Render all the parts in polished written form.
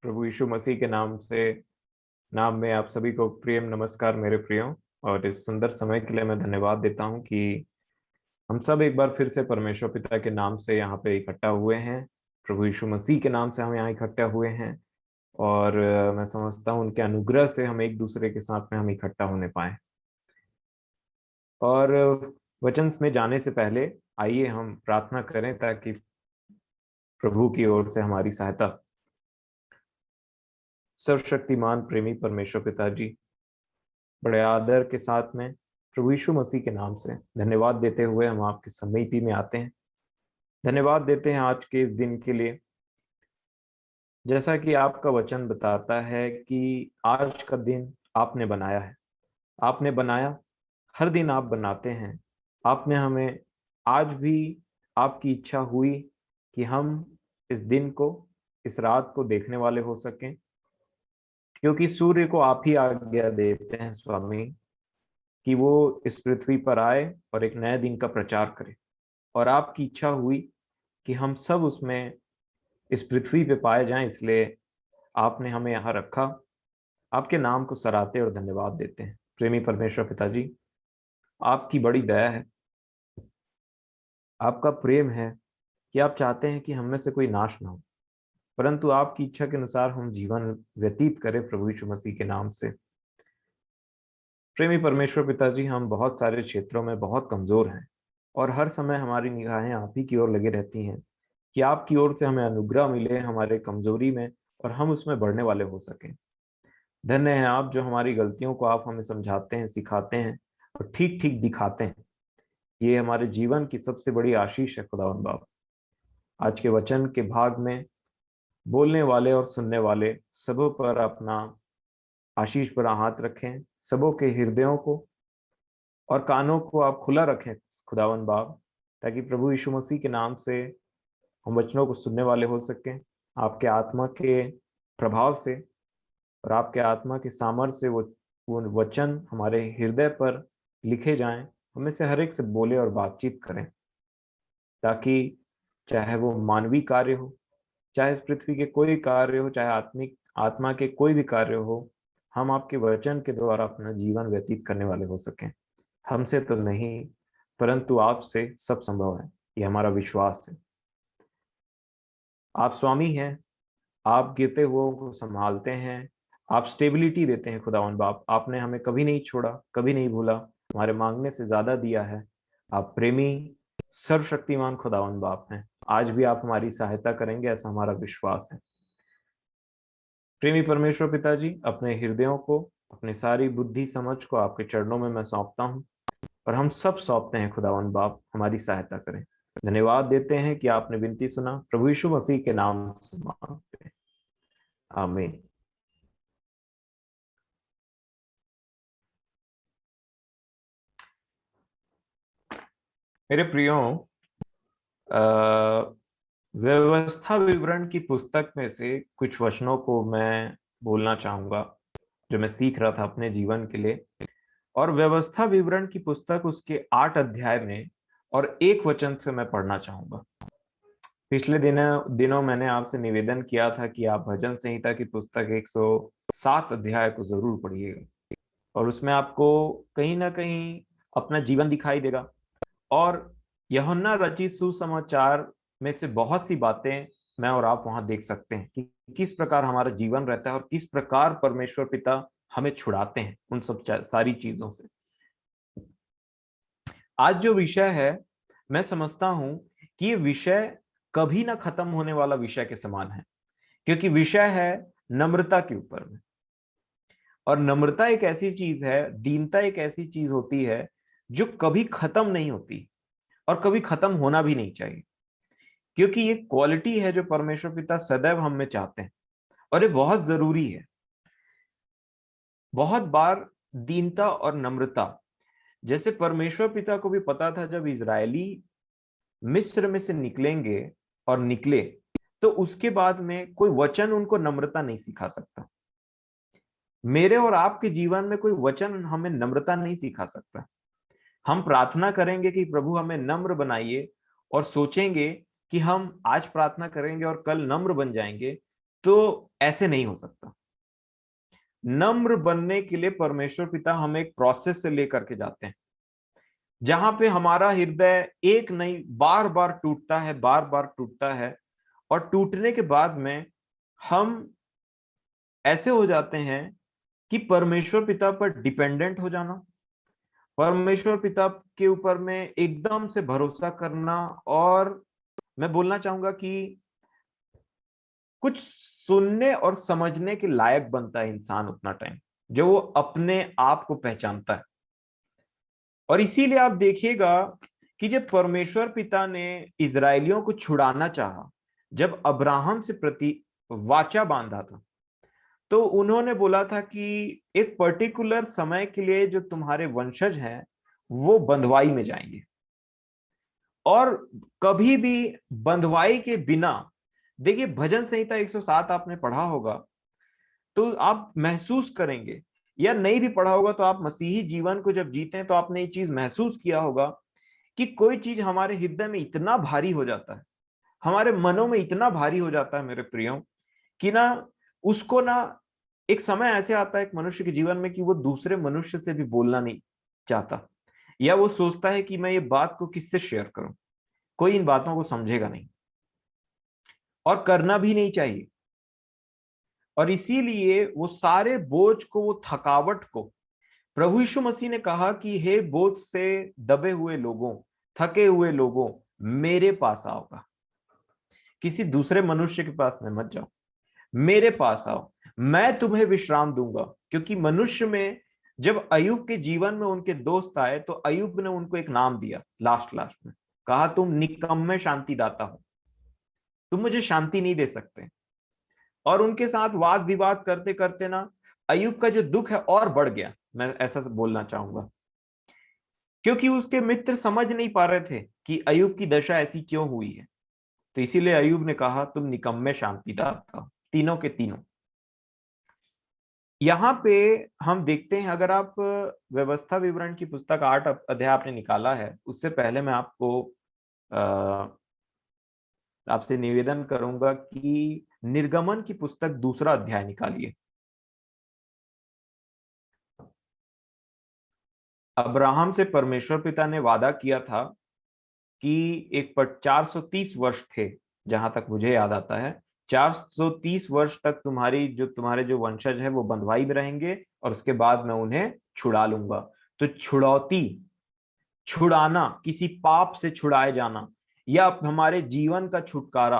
प्रभु यीशु मसीह के नाम में आप सभी को प्रेम नमस्कार मेरे प्रियो। और इस सुंदर समय के लिए मैं धन्यवाद देता हूं कि हम सब एक बार फिर से परमेश्वर पिता के नाम से यहाँ पे इकट्ठा हुए हैं। प्रभु यीशु मसीह के नाम से हम यहाँ इकट्ठा हुए हैं। और मैं समझता हूँ उनके अनुग्रह से हम एक दूसरे के साथ में हम इकट्ठा होने पाए। और वचन में जाने से पहले आइए हम प्रार्थना करें ताकि प्रभु की ओर से हमारी सहायता। सर्वशक्तिमान प्रेमी परमेश्वर पिताजी, बड़े आदर के साथ में प्रभु यीशु मसीह के नाम से धन्यवाद देते हुए हम आपके समीपी में आते हैं। धन्यवाद देते हैं आज के इस दिन के लिए। जैसा कि आपका वचन बताता है कि आज का दिन आपने बनाया है। आपने बनाया, हर दिन आप बनाते हैं। आपने हमें आज भी आपकी इच्छा हुई कि हम इस दिन को, इस रात को देखने वाले हो सकें, क्योंकि सूर्य को आप ही आज्ञा देते हैं स्वामी कि वो इस पृथ्वी पर आए और एक नए दिन का प्रचार करे। और आपकी इच्छा हुई कि हम सब उसमें इस पृथ्वी पे पाए जाएं, इसलिए आपने हमें यहाँ रखा। आपके नाम को सराहते और धन्यवाद देते हैं। प्रेमी परमेश्वर पिताजी, आपकी बड़ी दया है, आपका प्रेम है कि आप चाहते हैं कि हम में से कोई नाश ना हो, परंतु आपकी इच्छा के अनुसार हम जीवन व्यतीत करें प्रभु यीशु मसीह के नाम से। प्रेमी परमेश्वर पिताजी, हम बहुत सारे क्षेत्रों में बहुत कमजोर हैं और हर समय हमारी निगाहें आप ही की ओर लगी रहती हैं कि आपकी ओर से हमें अनुग्रह मिले हमारे कमजोरी में और हम उसमें बढ़ने वाले हो सकें। धन्य है आप जो हमारी गलतियों को आप हमें समझाते हैं, सिखाते हैं और ठीक ठीक दिखाते हैं। ये हमारे जीवन की सबसे बड़ी आशीष है खुदावंद बाप। आज के वचन के भाग में बोलने वाले और सुनने वाले सबों पर अपना आशीष भरा हाथ रखें। सबों के हृदयों को और कानों को आप खुला रखें खुदावंद बाप, ताकि प्रभु यीशु मसीह के नाम से हम वचनों को सुनने वाले हो सकें। आपके आत्मा के प्रभाव से और आपके आत्मा के सामर्थ्य से वो वचन हमारे हृदय पर लिखे जाएं, हमें से हर एक से बोले और बातचीत करें, ताकि चाहे वो मानवीय कार्य हो, चाहे इस पृथ्वी के कोई कार्य हो, चाहे आत्मिक आत्मा के कोई भी कार्य हो, हम आपके वचन के द्वारा अपना जीवन व्यतीत करने वाले हो सकें। हमसे तो नहीं, परंतु आपसे सब संभव है, ये हमारा विश्वास है। आप स्वामी हैं, आप गिरते हुओं को संभालते हैं, आप स्टेबिलिटी देते हैं खुदावन बाप। आपने हमें कभी नहीं छोड़ा, कभी नहीं भूला, हमारे मांगने से ज्यादा दिया है। आप प्रेमी सर्वशक्तिमान खुदावन बाप हैं। आज भी आप हमारी सहायता करेंगे, ऐसा हमारा विश्वास है। प्रेमी परमेश्वर पिताजी, अपने हृदयों को, अपनी सारी बुद्धि समझ को आपके चरणों में मैं सौंपता हूँ और हम सब सौंपते हैं खुदावन बाप, हमारी सहायता करें। धन्यवाद देते हैं कि आपने विनती सुना, प्रभु यीशु मसीह के नाम से मांगते हैं, आमीन। मेरे प्रियो, व्यवस्था विवरण की पुस्तक में से कुछ वचनों को मैं बोलना चाहूंगा जो मैं सीख रहा था अपने जीवन के लिए। और व्यवस्था विवरण की पुस्तक उसके 8 अध्याय में और एक वचन से मैं पढ़ना चाहूंगा। पिछले दिनों मैंने आपसे निवेदन किया था कि आप भजन संहिता की पुस्तक 107 अध्याय को जरूर पढ़िएगा, और उसमें आपको कहीं ना कहीं अपना जीवन दिखाई देगा। और यूहन्ना रचित सुसमाचार में से बहुत सी बातें मैं और आप वहां देख सकते हैं कि किस प्रकार हमारा जीवन रहता है और किस प्रकार परमेश्वर पिता हमें छुड़ाते हैं उन सब सारी चीजों से। आज जो विषय है, मैं समझता हूं कि ये विषय कभी ना खत्म होने वाला विषय के समान है, क्योंकि विषय है नम्रता के ऊपर में। और नम्रता एक ऐसी चीज है, दीनता एक ऐसी चीज होती है जो कभी खत्म नहीं होती और कभी खत्म होना भी नहीं चाहिए, क्योंकि ये क्वालिटी है जो परमेश्वर पिता सदैव हम में चाहते हैं और ये बहुत जरूरी है। बहुत बार दीनता और नम्रता, जैसे परमेश्वर पिता को भी पता था जब इजरायली मिस्र में से निकलेंगे और निकले, तो उसके बाद में कोई वचन उनको नम्रता नहीं सिखा सकता। मेरे और आपके जीवन में कोई वचन हमें नम्रता नहीं सिखा सकता। हम प्रार्थना करेंगे कि प्रभु हमें नम्र बनाइए और सोचेंगे कि हम आज प्रार्थना करेंगे और कल नम्र बन जाएंगे, तो ऐसे नहीं हो सकता। नम्र बनने के लिए परमेश्वर पिता हमें एक प्रोसेस से लेकर के जाते हैं, जहां पे हमारा हृदय एक नहीं बार बार टूटता है, बार बार टूटता है। और टूटने के बाद में हम ऐसे हो जाते हैं कि परमेश्वर पिता पर डिपेंडेंट हो जाना, परमेश्वर पिता के ऊपर में एकदम से भरोसा करना। और मैं बोलना चाहूंगा कि कुछ सुनने और समझने के लायक बनता है इंसान उतना टाइम, जो वो अपने आप को पहचानता है। और इसीलिए आप देखिएगा कि जब परमेश्वर पिता ने इजरायलियों को छुड़ाना चाहा, जब अब्राहम से प्रति वाचा बांधा था, तो उन्होंने बोला था कि एक पर्टिकुलर समय के लिए जो तुम्हारे वंशज हैं वो बंधुआई में जाएंगे। और कभी भी बंधुआई के बिना, देखिए भजन संहिता 107 आपने पढ़ा होगा, तो आप महसूस करेंगे, या नहीं भी पढ़ा होगा तो आप मसीही जीवन को जब जीते हैं तो आपने ये चीज महसूस किया होगा कि कोई चीज हमारे हृदय में इतना भारी हो जाता है, हमारे मनों में इतना भारी हो जाता है मेरे प्रियो, कि ना उसको ना एक समय ऐसे आता है एक मनुष्य के जीवन में कि वो दूसरे मनुष्य से भी बोलना नहीं चाहता, या वो सोचता है कि मैं ये बात को किससे शेयर करूं, कोई इन बातों को समझेगा नहीं, और करना भी नहीं चाहिए। और इसीलिए वो सारे बोझ को, वो थकावट को, प्रभु यीशु मसीह ने कहा कि हे बोझ से दबे हुए लोगों, थके हुए लोगों, मेरे पास आओगा। किसी दूसरे मनुष्य के पास में मत जाओ, मेरे पास आओ, मैं तुम्हें विश्राम दूंगा। क्योंकि मनुष्य में जब अय्यूब के जीवन में उनके दोस्त आए तो अय्यूब ने उनको एक नाम दिया, लास्ट लास्ट में कहा, तुम निकम्मे शांतिदाता हो, तुम मुझे शांति नहीं दे सकते। और उनके साथ वाद विवाद करते करते ना अय्यूब का जो दुख है और बढ़ गया, मैं ऐसा बोलना चाहूंगा। क्योंकि उसके मित्र समझ नहीं पा रहे थे कि अय्यूब की दशा ऐसी क्यों हुई है। तो इसीलिए अय्यूब ने कहा, तुम निकम्मे शांतिदाता, तीनों के तीनों। यहाँ पे हम देखते हैं, अगर आप व्यवस्था विवरण की पुस्तक 8 अध्याय आपने निकाला है, उससे पहले मैं आपको आपसे निवेदन करूंगा कि निर्गमन की पुस्तक 2 अध्याय निकालिए। अब्राहम से परमेश्वर पिता ने वादा किया था कि एक पर 430 वर्ष थे, जहां तक मुझे याद आता है, 430 वर्ष तक तुम्हारे जो वंशज है वो बंधुआई में रहेंगे, और उसके बाद मैं उन्हें छुड़ा लूंगा। तो छुड़ौती, छुड़ाना, किसी पाप से छुड़ाए जाना, या हमारे जीवन का छुटकारा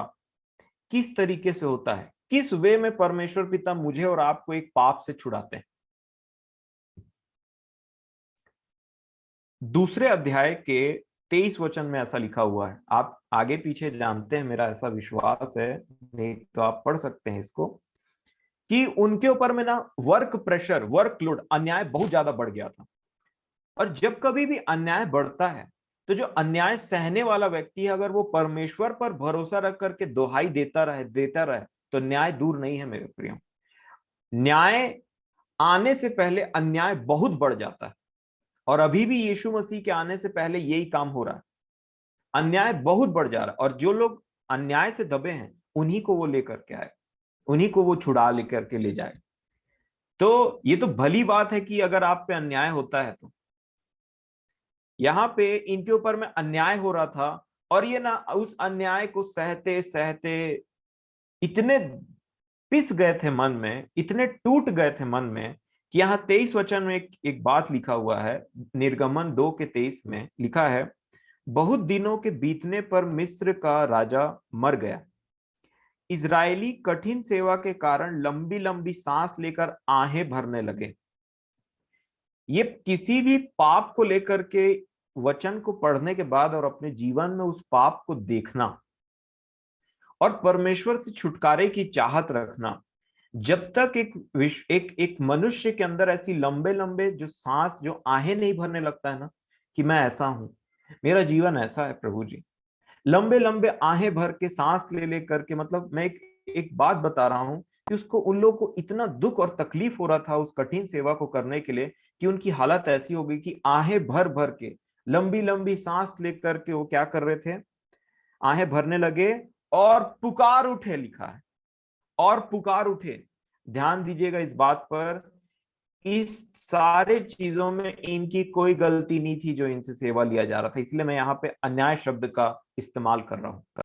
किस तरीके से होता है, किस वे में परमेश्वर पिता मुझे और आपको एक पाप से छुड़ाते हैं। 2 अध्याय के 23 वचन में ऐसा लिखा हुआ है, आप आगे पीछे जानते हैं, मेरा ऐसा विश्वास है, नहीं तो आप पढ़ सकते हैं इसको, कि उनके ऊपर में ना वर्क प्रेशर, वर्कलोड, अन्याय बहुत ज्यादा बढ़ गया था। और जब कभी भी अन्याय बढ़ता है तो जो अन्याय सहने वाला व्यक्ति है, अगर वो परमेश्वर पर भरोसा रख करके दुहाई देता रहे तो न्याय दूर नहीं है मेरे प्रियो। न्याय आने से पहले अन्याय बहुत बढ़ जाता है, और अभी भी यीशु मसीह के आने से पहले यही काम हो रहा है, अन्याय बहुत बढ़ जा रहा है। और जो लोग अन्याय से दबे हैं उन्हीं को वो लेकर के आए, उन्हीं को वो छुड़ा लेकर के ले जाए। तो ये तो भली बात है कि अगर आप पे अन्याय होता है तो, यहाँ पे इनके ऊपर में अन्याय हो रहा था, और ये ना उस अन्याय को सहते सहते इतने पिस गए थे मन में, इतने टूट गए थे मन में, कि यहाँ 23 वचन में एक बात लिखा हुआ है, निर्गमन 2 के 23 में लिखा है, बहुत दिनों के बीतने पर मिस्र का राजा मर गया। इजरायली कठिन सेवा के कारण लंबी लंबी सांस लेकर आहें भरने लगे। ये किसी भी पाप को लेकर के वचन को पढ़ने के बाद और अपने जीवन में उस पाप को देखना और परमेश्वर से छुटकारे की चाहत रखना, जब तक एक मनुष्य के अंदर ऐसी लंबे लंबे जो सांस, जो आहें नहीं भरने लगता है ना, कि मैं ऐसा हूं, मेरा जीवन ऐसा है प्रभु जी, लंबे लंबे आहें भर के सांस ले ले करके, मतलब मैं एक बात बता रहा हूं कि उसको, उन लोगों को इतना दुख और तकलीफ हो रहा था उस कठिन सेवा को करने के लिए, कि उनकी हालत ऐसी हो गई कि आहें भर भर के, लंबी लंबी सांस लेकर के वो क्या कर रहे थे, आहें भरने लगे और पुकार उठे, लिखा है और पुकार उठे। ध्यान दीजिएगा इस बात पर, इस सारे चीजों में इनकी कोई गलती नहीं थी जो इनसे सेवा लिया जा रहा था, इसलिए मैं यहाँ पे अन्याय शब्द का इस्तेमाल कर रहा हूं।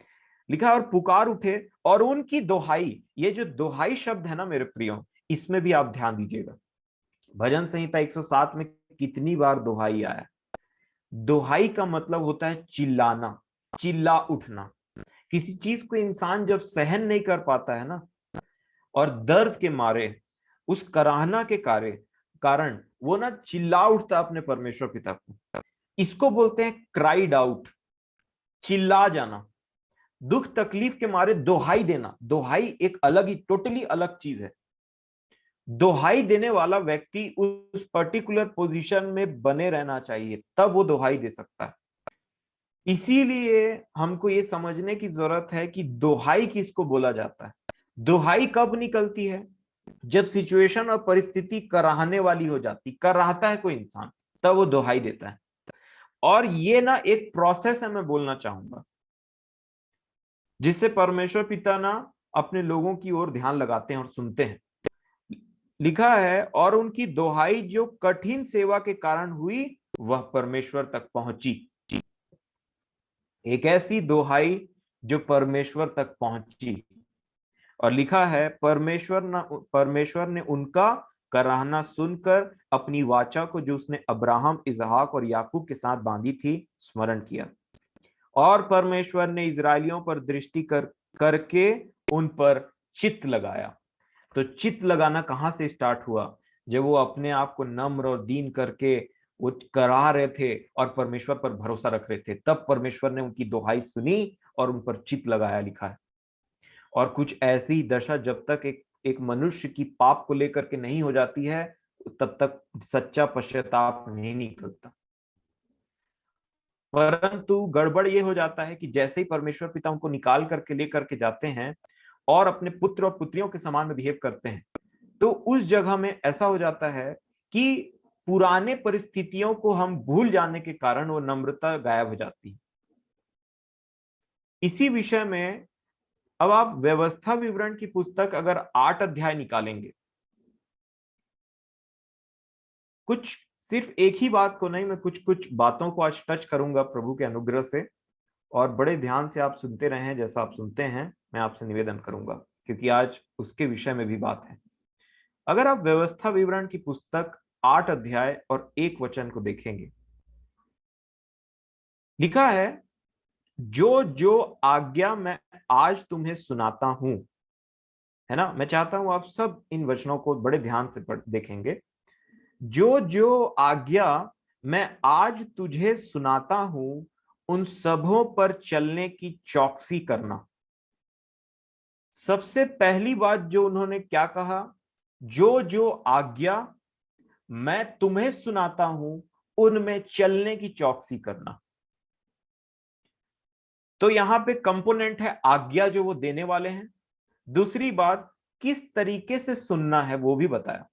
लिखा है और पुकार उठे और उनकी दोहाई। ये जो दोहाई शब्द है ना मेरे प्रियो, इसमें भी आप ध्यान दीजिएगा। भजन संहिता 107 में कितनी बार दोहाई आया। दोहाई का मतलब होता है चिल्लाना, चिल्ला उठना। किसी चीज को इंसान जब सहन नहीं कर पाता है ना, और दर्द के मारे, उस कराहना के कारण वो ना चिल्ला उठता अपने परमेश्वर पिता को। इसको बोलते हैं क्राइड आउट, चिल्ला जाना। दुख तकलीफ के मारे दोहाई देना। दोहाई एक अलग ही, टोटली अलग चीज है। दोहाई देने वाला व्यक्ति उस पर्टिकुलर पोजीशन में बने रहना चाहिए, तब वो दोहाई दे सकता है। इसीलिए हमको ये समझने की जरूरत है कि दोहाई किसको बोला जाता है। दोहाई कब निकलती है? जब सिचुएशन और परिस्थिति कराहने वाली हो जाती, कराहता है कोई इंसान, तब वो दोहाई देता है। और ये ना एक प्रोसेस है, मैं बोलना चाहूंगा, जिससे परमेश्वर पिता ना अपने लोगों की ओर ध्यान लगाते हैं और सुनते हैं। लिखा है और उनकी दोहाई जो कठिन सेवा के कारण हुई वह परमेश्वर तक पहुंची। एक ऐसी दोहाई जो परमेश्वर तक पहुंची। और लिखा है परमेश्वर ने उनका कराहना सुनकर अपनी वाचा को जो उसने अब्राहम, इसहाक और याकूब के साथ बांधी थी, स्मरण किया। और परमेश्वर ने इजरायलियों पर दृष्टि करके उन पर चित्त लगाया। तो चित्त लगाना कहां से स्टार्ट हुआ? जब वो अपने आप को नम्र और दीन करके वो करा रहे थे और परमेश्वर पर भरोसा रख रहे थे, तब परमेश्वर ने उनकी दोहाई सुनी और उन पर चित्त लगाया, लिखा है। और कुछ ऐसी दशा जब तक एक मनुष्य की पाप को लेकर के नहीं हो जाती है, तब तक सच्चा पश्चाताप नहीं निकलता। परंतु गड़बड़ ये हो जाता है कि जैसे ही परमेश्वर पिता उनको निकाल करके लेकर के जाते हैं और अपने पुत्र और पुत्रियों के समान में बिहेव करते हैं, तो उस जगह में ऐसा हो जाता है कि पुराने परिस्थितियों को हम भूल जाने के कारण वो नम्रता गायब हो जाती है। इसी विषय में अब आप व्यवस्था विवरण की पुस्तक अगर 8 अध्याय निकालेंगे, कुछ सिर्फ एक ही बात को नहीं, मैं कुछ कुछ बातों को आज टच करूंगा प्रभु के अनुग्रह से, और बड़े ध्यान से आप सुनते रहें। जैसा आप सुनते हैं मैं आपसे निवेदन करूंगा, क्योंकि आज उसके विषय में भी बात है। अगर आप व्यवस्था विवरण की पुस्तक 8 अध्याय और 1 वचन को देखेंगे, लिखा है जो जो आज्ञा मैं आज तुम्हें सुनाता हूं, है ना। मैं चाहता हूं आप सब इन वचनों को बड़े ध्यान से देखेंगे। जो जो आज्ञा मैं आज तुझे सुनाता हूं, उन सबों पर चलने की चौकसी करना। सबसे पहली बात जो उन्होंने क्या कहा? जो जो आज्ञा मैं तुम्हें सुनाता हूं, उनमें चलने की चौकसी करना। तो यहां पे कंपोनेंट है आज्ञा जो वो देने वाले हैं। दूसरी बात, किस तरीके से सुनना है वो भी बताया,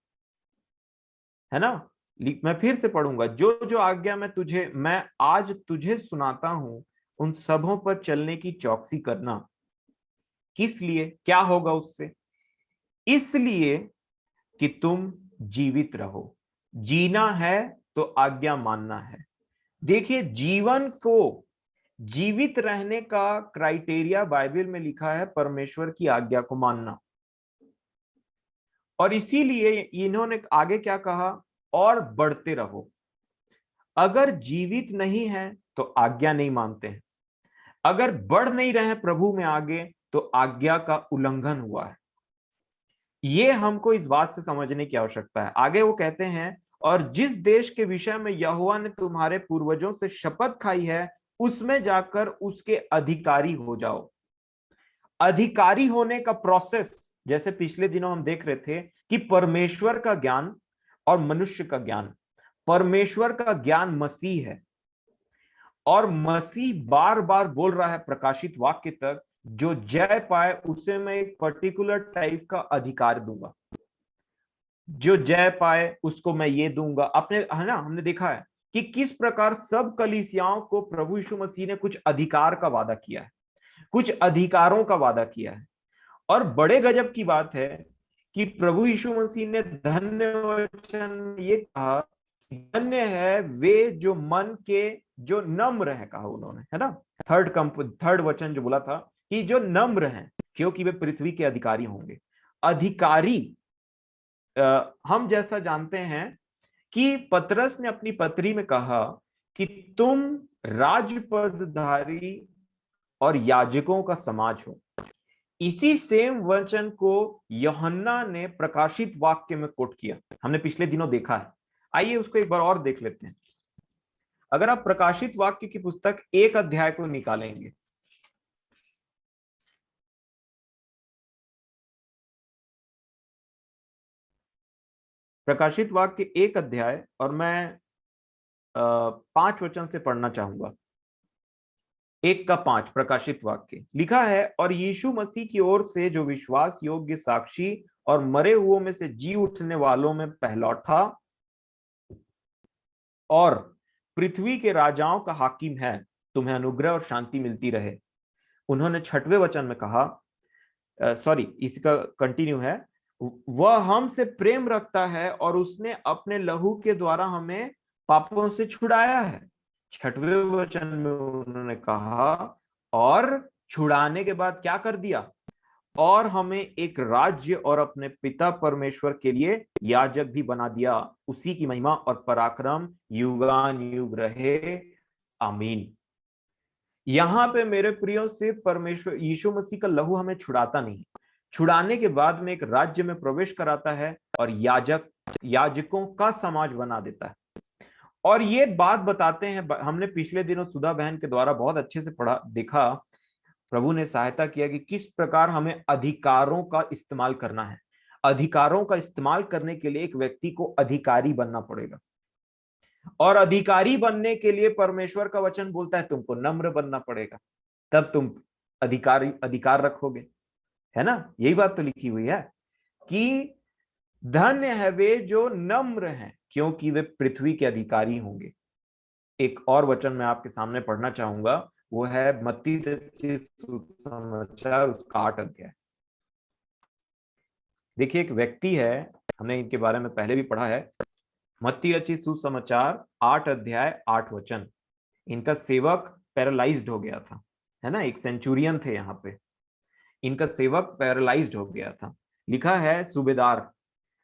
है ना। मैं फिर से पढ़ूंगा, जो जो आज्ञा मैं आज तुझे सुनाता हूं, उन सबों पर चलने की चौकसी करना। किस लिए? क्या होगा उससे? इसलिए कि तुम जीवित रहो। जीना है तो आज्ञा मानना है। देखिए, जीवन को जीवित रहने का क्राइटेरिया बाइबल में लिखा है परमेश्वर की आज्ञा को मानना। और इसीलिए इन्होंने आगे क्या कहा? और बढ़ते रहो। अगर जीवित नहीं है तो आज्ञा नहीं मानते हैं। अगर बढ़ नहीं रहे प्रभु में आगे, तो आज्ञा का उल्लंघन हुआ है। ये हमको इस बात से समझने की आवश्यकता है। आगे वो कहते हैं, और जिस देश के विषय में यहोवा ने तुम्हारे पूर्वजों से शपथ खाई है, उसमें जाकर उसके अधिकारी हो जाओ। अधिकारी होने का प्रोसेस, जैसे पिछले दिनों हम देख रहे थे कि परमेश्वर का ज्ञान और मनुष्य का ज्ञान। परमेश्वर का ज्ञान मसीह है, और मसीह बार बार बोल रहा है प्रकाशित वाक्य तक, जो जय पाए उसे मैं एक पर्टिकुलर टाइप का अधिकार दूंगा। जो जय पाए उसको मैं ये दूंगा अपने, है ना। हमने देखा है कि किस प्रकार सब कलीसियाओं को प्रभु यीशु मसीह ने कुछ अधिकार का वादा किया है, कुछ अधिकारों का वादा किया है। और बड़े गजब की बात है कि प्रभु यीशु मसीह ने धन्य वचन में ये कहा, धन्य है वे जो मन के जो नम्र है, कहा उन्होंने, है ना। थर्ड वचन जो बोला था कि जो नम्र हैं, क्योंकि वे पृथ्वी के अधिकारी होंगे। अधिकारी, हम जैसा जानते हैं कि पतरस ने अपनी पत्री में कहा कि तुम राजपदधारी और याजकों का समाज हो। इसी सेम वचन को यूहन्ना ने प्रकाशित वाक्य में कोट किया, हमने पिछले दिनों देखा है। आइए उसको एक बार और देख लेते हैं। अगर आप प्रकाशित वाक्य की पुस्तक 1 अध्याय को निकालेंगे, प्रकाशित वाक्य 1 अध्याय, और मैं 5 वचन से पढ़ना चाहूंगा। 1 का 5 प्रकाशित वाक्य लिखा है, और यीशु मसीह की ओर से जो विश्वास योग्य साक्षी और मरे हुओं में से जी उठने वालों में पहलौठा और पृथ्वी के राजाओं का हाकिम है, तुम्हें अनुग्रह और शांति मिलती रहे। उन्होंने 6वें वचन में कहा, सॉरी इसका कंटिन्यू है, वह हमसे प्रेम रखता है और उसने अपने लहू के द्वारा हमें पापों से छुड़ाया है। 6वें वचन में उन्होंने कहा, और छुड़ाने के बाद क्या कर दिया, और हमें एक राज्य और अपने पिता परमेश्वर के लिए याजक भी बना दिया। उसी की महिमा और पराक्रम युगान युग रहे, आमीन। यहां पे मेरे प्रियो से परमेश्वर यीशु मसीह का लहू हमें छुड़ाता नहीं, छुड़ाने के बाद में एक राज्य में प्रवेश कराता है और याजकों का समाज बना देता है। और ये बात बताते हैं, हमने पिछले दिनों सुधा बहन के द्वारा बहुत अच्छे से पढ़ा देखा, प्रभु ने सहायता किया कि किस प्रकार हमें अधिकारों का इस्तेमाल करना है। अधिकारों का इस्तेमाल करने के लिए एक व्यक्ति को अधिकारी बनना पड़ेगा, और अधिकारी बनने के लिए परमेश्वर का वचन बोलता है तुमको नम्र बनना पड़ेगा, तब तुम अधिकार रखोगे, है ना। यही बात तो लिखी हुई है कि धन्य है वे जो नम्र हैं, क्योंकि वे पृथ्वी के अधिकारी होंगे। एक और वचन मैं आपके सामने पढ़ना चाहूंगा, वो है मत्ती रचित सुसमाचार उसका 8 अध्याय। देखिए एक व्यक्ति है, हमने इनके बारे में पहले भी पढ़ा है, मत्ती रचित सुसमाचार 8 अध्याय 8 वचन। इनका सेवक पैरालाइज्ड हो गया था, है ना, एक सेंचुरियन थे यहाँ पे, इनका सेवक पैरालाइज्ड हो गया था। लिखा है सूबेदार,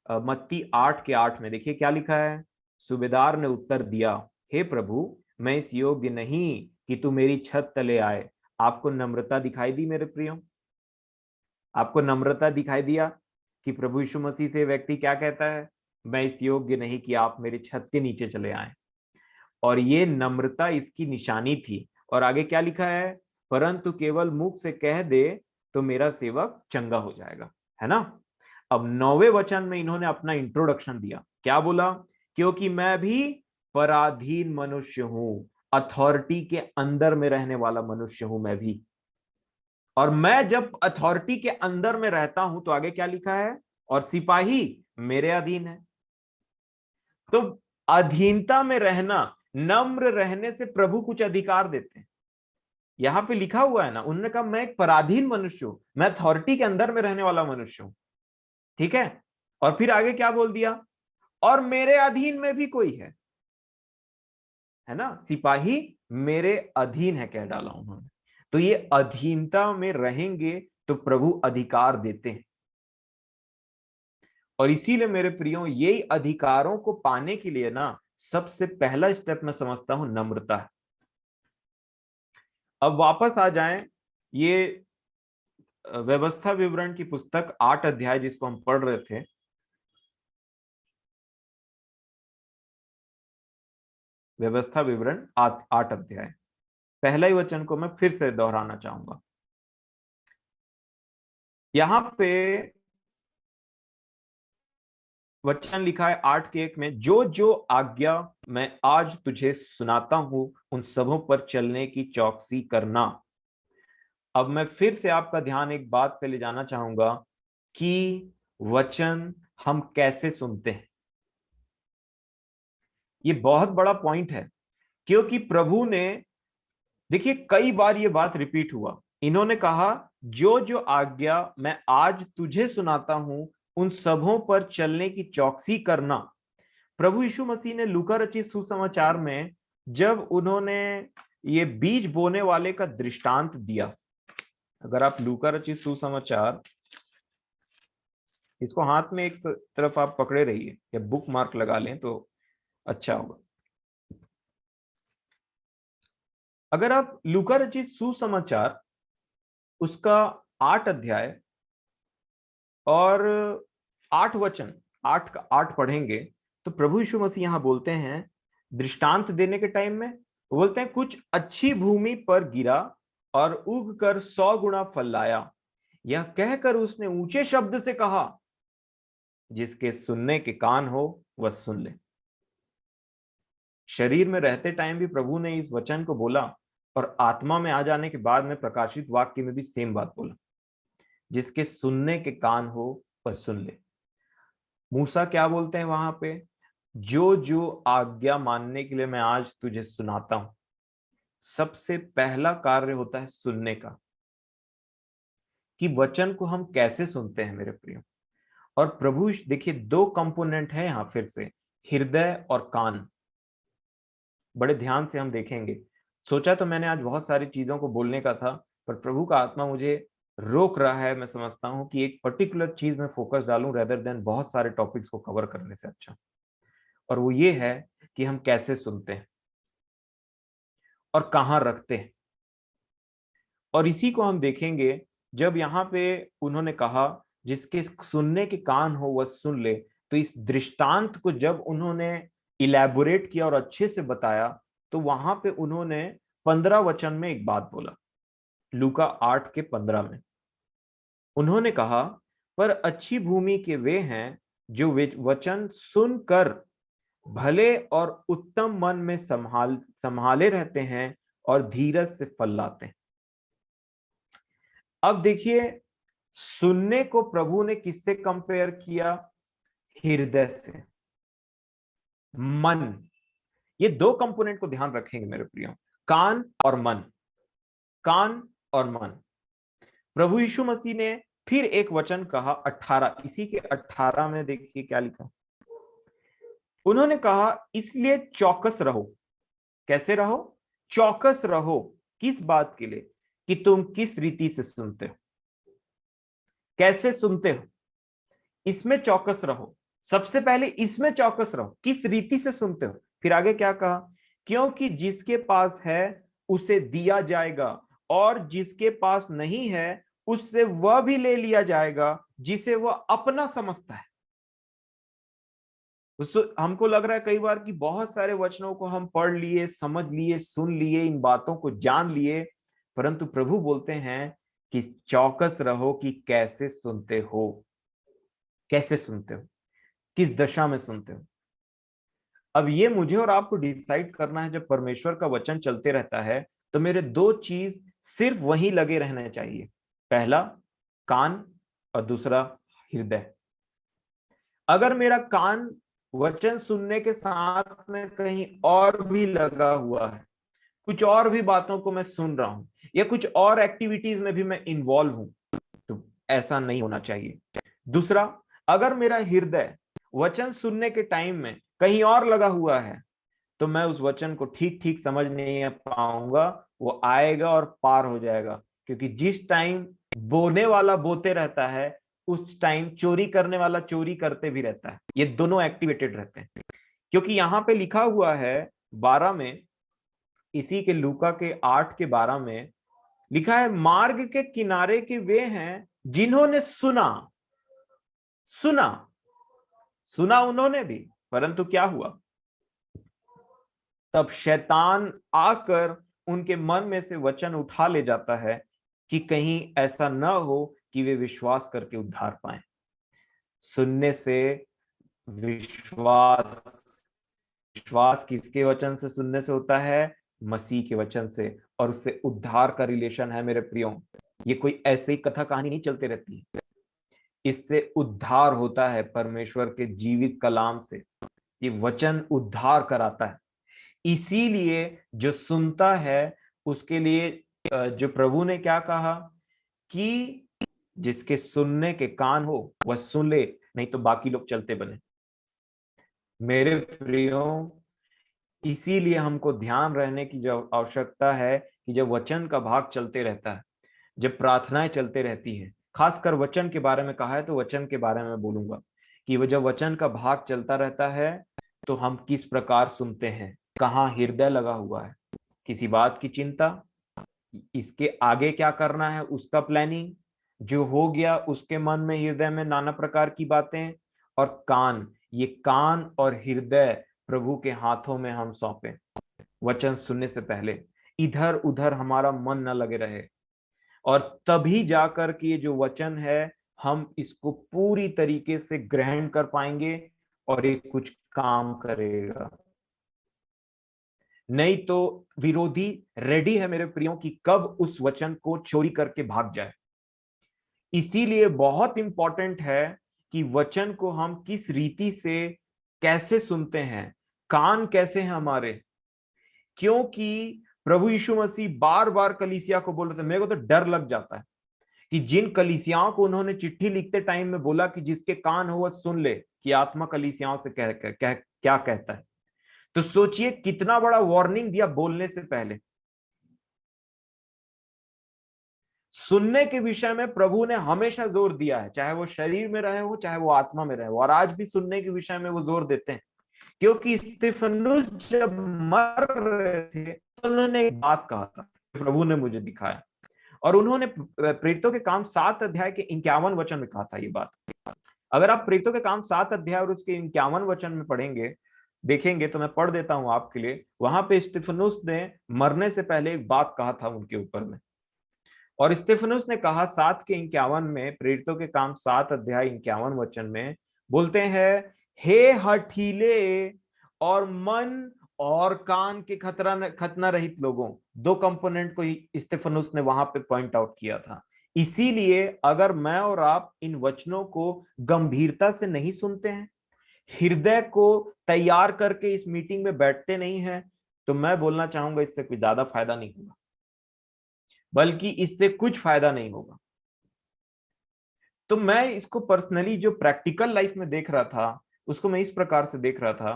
मत्ती 8 के 8 में देखिए क्या लिखा है। सूबेदार ने उत्तर दिया, हे प्रभु, मैं इस योग्य नहीं कि तू मेरी छत तले आए। आपको नम्रता दिखाई दी मेरे प्रियो, आपको नम्रता दिखाई दिया कि प्रभु यीशु मसीह से व्यक्ति क्या कहता है, मैं इस योग्य नहीं कि आप मेरी छत के नीचे चले आए। और ये नम्रता इसकी निशानी थी। और आगे क्या लिखा है, परंतु केवल मुख से कह दे तो मेरा सेवक चंगा हो जाएगा, है ना। अब 9वें वचन में इन्होंने अपना इंट्रोडक्शन दिया, क्या बोला, क्योंकि मैं भी पराधीन मनुष्य हूं, अथॉरिटी के अंदर में रहने वाला मनुष्य हूं मैं भी। और मैं जब अथॉरिटी के अंदर में रहता हूं तो आगे क्या लिखा है, और सिपाही मेरे अधीन है। तो अधीनता में रहना, नम्र रहने से प्रभु कुछ अधिकार देते हैं। यहां पे लिखा हुआ है ना, उन्होंने कहा मैं एक पराधीन मनुष्य हूं, मैं अथॉरिटी के अंदर में रहने वाला मनुष्य हूं, ठीक है। और फिर आगे क्या बोल दिया, और मेरे अधीन में भी कोई है ना, सिपाही मेरे अधीन है, कह डाला उन्होंने। तो ये अधीनता में रहेंगे तो प्रभु अधिकार देते हैं। और इसीलिए मेरे प्रियो, यही अधिकारों को पाने के लिए ना सबसे पहला स्टेप मैं समझता हूं नम्रता है। अब वापस आ जाएं, ये व्यवस्था विवरण की पुस्तक 8 अध्याय जिसको हम पढ़ रहे थे, व्यवस्था विवरण 8 अध्याय, पहला ही वचन को मैं फिर से दोहराना चाहूंगा। यहां पे वचन लिखा है 8 के 1 में, जो जो आज्ञा मैं आज तुझे सुनाता हूं उन सबों पर चलने की चौकसी करना। अब मैं फिर से आपका ध्यान एक बात पे ले जाना चाहूंगा कि वचन हम कैसे सुनते हैं। ये बहुत बड़ा पॉइंट है, क्योंकि प्रभु ने, देखिए कई बार ये बात रिपीट हुआ इन्होंने कहा, जो जो आज्ञा मैं आज तुझे सुनाता हूं उन सबों पर चलने की चौकसी करना। प्रभु यीशु मसीह ने लूका रचित सुसमाचार में जब उन्होंने ये बीज बोने वाले का दृष्टांत दिया, अगर आप लूका रचित सुसमाचार, इसको हाथ में एक तरफ आप पकड़े रहिए या बुक मार्क लगा लें तो अच्छा होगा। अगर आप लूका रचित सुसमाचार उसका 8 अध्याय और 8 वचन, 8 का 8 पढ़ेंगे तो प्रभु यीशु मसीह यहां बोलते हैं, दृष्टांत देने के टाइम में बोलते हैं, कुछ अच्छी भूमि पर गिरा और उग कर 100 गुना फल लाया। यह कहकर उसने ऊंचे शब्द से कहा, जिसके सुनने के कान हो वह सुन ले। शरीर में रहते टाइम भी प्रभु ने इस वचन को बोला और आत्मा में आ जाने के बाद में प्रकाशित वाक्य में भी सेम बात बोला, जिसके सुनने के कान हो वह सुन ले। मूसा क्या बोलते हैं वहां पे, जो जो आज्ञा मानने के लिए मैं आज तुझे सुनाता हूं। सबसे पहला कार्य होता है सुनने का, कि वचन को हम कैसे सुनते हैं मेरे प्रियो। और प्रभु देखिए, 2 कंपोनेंट है यहां फिर से, हृदय और कान। बड़े ध्यान से हम देखेंगे। सोचा तो मैंने आज बहुत सारी चीजों को बोलने का था, पर प्रभु का आत्मा मुझे रोक रहा है। मैं समझता हूं कि एक पर्टिकुलर चीज में फोकस डालूं रेदर देन बहुत सारे टॉपिक्स को कवर करने से अच्छा। और वो ये है कि हम कैसे सुनते हैं और कहां रखते हैं। और इसी को हम देखेंगे जब यहाँ पे उन्होंने कहा, जिसके सुनने के कान हो वह सुन ले। तो इस दृष्टांत को जब उन्होंने इलैबोरेट किया और अच्छे से बताया, तो वहां पे उन्होंने 15 वचन में एक बात बोला, लूका 8 के 15 में उन्होंने कहा, पर अच्छी भूमि के वे हैं जो वचन सुनकर भले और उत्तम मन में संभाले रहते हैं और धीरज से फल लाते हैं। अब देखिए, सुनने को प्रभु ने किससे कंपेयर किया? हृदय से, मन। ये 2 कंपोनेंट को ध्यान रखेंगे मेरे प्रियो, कान और मन। कान और मन। प्रभु यीशु मसीह ने फिर एक वचन कहा 18, इसी के 18 में देखिए क्या लिखा। उन्होंने कहा, इसलिए चौकस रहो। कैसे रहो? चौकस रहो। किस बात के लिए? कि तुम किस रीति से सुनते हो, कैसे सुनते हो, इसमें चौकस रहो। सबसे पहले इसमें चौकस रहो, किस रीति से सुनते हो। फिर आगे क्या कहा? क्योंकि जिसके पास है उसे दिया जाएगा, और जिसके पास नहीं है उससे वह भी ले लिया जाएगा जिसे वह अपना समझता है। हमको लग रहा है कई बार कि बहुत सारे वचनों को हम पढ़ लिए, समझ लिए, सुन लिए, इन बातों को जान लिए, परंतु प्रभु बोलते हैं कि चौकस रहो कि कैसे सुनते हो, कैसे सुनते हो, किस दशा में सुनते हो। अब ये मुझे और आपको डिसाइड करना है। जब परमेश्वर का वचन चलते रहता है तो मेरे 2 चीज सिर्फ वहीं लगे रहने चाहिए, पहला कान और दूसरा हृदय। अगर मेरा कान वचन सुनने के साथ में कहीं और भी लगा हुआ है, कुछ और भी बातों को मैं सुन रहा हूं, या कुछ और एक्टिविटीज में भी मैं इन्वॉल्व हूं, तो ऐसा नहीं होना चाहिए। दूसरा, अगर मेरा हृदय वचन सुनने के टाइम में कहीं और लगा हुआ है, तो मैं उस वचन को ठीक ठीक समझ नहीं पाऊंगा। वो आएगा और पार हो जाएगा, क्योंकि जिस टाइम बोने वाला बोते रहता है, उस टाइम चोरी करने वाला चोरी करते भी रहता है। ये दोनों एक्टिवेटेड रहते हैं, क्योंकि यहां पे लिखा हुआ है 12 में, इसी के लूका के 8 के 12 में लिखा है, मार्ग के किनारे के वे हैं जिन्होंने सुना। सुना, सुना उन्होंने भी, परंतु क्या हुआ? तब शैतान आकर उनके मन में से वचन उठा ले जाता है, कि कहीं ऐसा न हो कि वे विश्वास करके उद्धार पाएं। सुनने से विश्वास, विश्वास किसके वचन से सुनने से होता है? मसीह के वचन से। और उससे उद्धार का रिलेशन है मेरे प्रियो। ये कोई ऐसे ही कथा कहानी नहीं चलते रहती, इससे उद्धार होता है परमेश्वर के जीवित कलाम से। ये वचन उद्धार कराता है। इसीलिए जो सुनता है उसके लिए जो प्रभु ने क्या कहा कि जिसके सुनने के कान हो वह सुन ले, नहीं तो बाकी लोग चलते बने। मेरे प्रियो, इसीलिए हमको ध्यान रहने की जो आवश्यकता है कि जब वचन का भाग चलते रहता है, जब प्रार्थनाएं चलते रहती हैं, खासकर वचन के बारे में कहा है तो वचन के बारे में बोलूंगा कि वो जब वचन का भाग चलता रहता है तो हम किस प्रकार सुनते हैं, कहाँ हृदय लगा हुआ है, किसी बात की चिंता, इसके आगे क्या करना है उसका प्लानिंग, जो हो गया उसके मन में हृदय में नाना प्रकार की बातें, और कान, ये कान और हृदय प्रभु के हाथों में हम सौंपे। वचन सुनने से पहले इधर उधर हमारा मन न लगे रहे, और तभी जाकर के ये जो वचन है हम इसको पूरी तरीके से ग्रहण कर पाएंगे और ये कुछ काम करेगा। नहीं तो विरोधी रेडी है मेरे प्रियो कि कब उस वचन को चोरी करके भाग जाए। इसीलिए बहुत इंपॉर्टेंट है कि वचन को हम किस रीति से कैसे सुनते हैं, कान कैसे हैं हमारे। क्योंकि प्रभु यीशु मसीह बार बार कलीसिया को बोल रहे थे, मेरे को तो डर लग जाता है कि जिन कलीसियाओं को उन्होंने चिट्ठी लिखते टाइम में बोला कि जिसके कान हो वह सुन ले कि आत्मा कलीसियाओं से क्या कहता है, तो सोचिए कितना बड़ा वार्निंग दिया बोलने से पहले। सुनने के विषय में प्रभु ने हमेशा जोर दिया है, चाहे वो शरीर में रहे हो चाहे वो आत्मा में रहे हो, और आज भी सुनने के विषय में वो जोर देते हैं। क्योंकि स्तिफनुस जब मर रहे थे तो उन्होंने एक बात कहा था, प्रभु ने मुझे दिखाया, और उन्होंने प्रेरितों के काम 7 अध्याय के 51 वचन में कहा था ये बात। अगर आप प्रेरितों के काम 7 अध्याय और उसके 51 वचन में पढ़ेंगे, देखेंगे, तो मैं पढ़ देता हूं आपके लिए। वहां पे स्तिफनुस ने मरने से पहले एक बात कहा था उनके ऊपर में, और स्तिफनुस ने कहा 7 के 51 में, प्रेरितों के काम 7 अध्याय 51 वचन में बोलते हैं, हे हठीले और मन और कान के खतना रहित लोगों। दो कंपोनेंट को स्तिफनुस ने वहां पे पॉइंट आउट किया था। इसीलिए अगर मैं और आप इन वचनों को गंभीरता से नहीं सुनते हैं, हृदय को तैयार करके इस मीटिंग में बैठते नहीं हैं, तो मैं बोलना चाहूंगा इससे कोई ज्यादा फायदा नहीं होगा, बल्कि इससे कुछ फायदा नहीं होगा। तो मैं इसको पर्सनली जो प्रैक्टिकल लाइफ में देख रहा था उसको मैं इस प्रकार से देख रहा था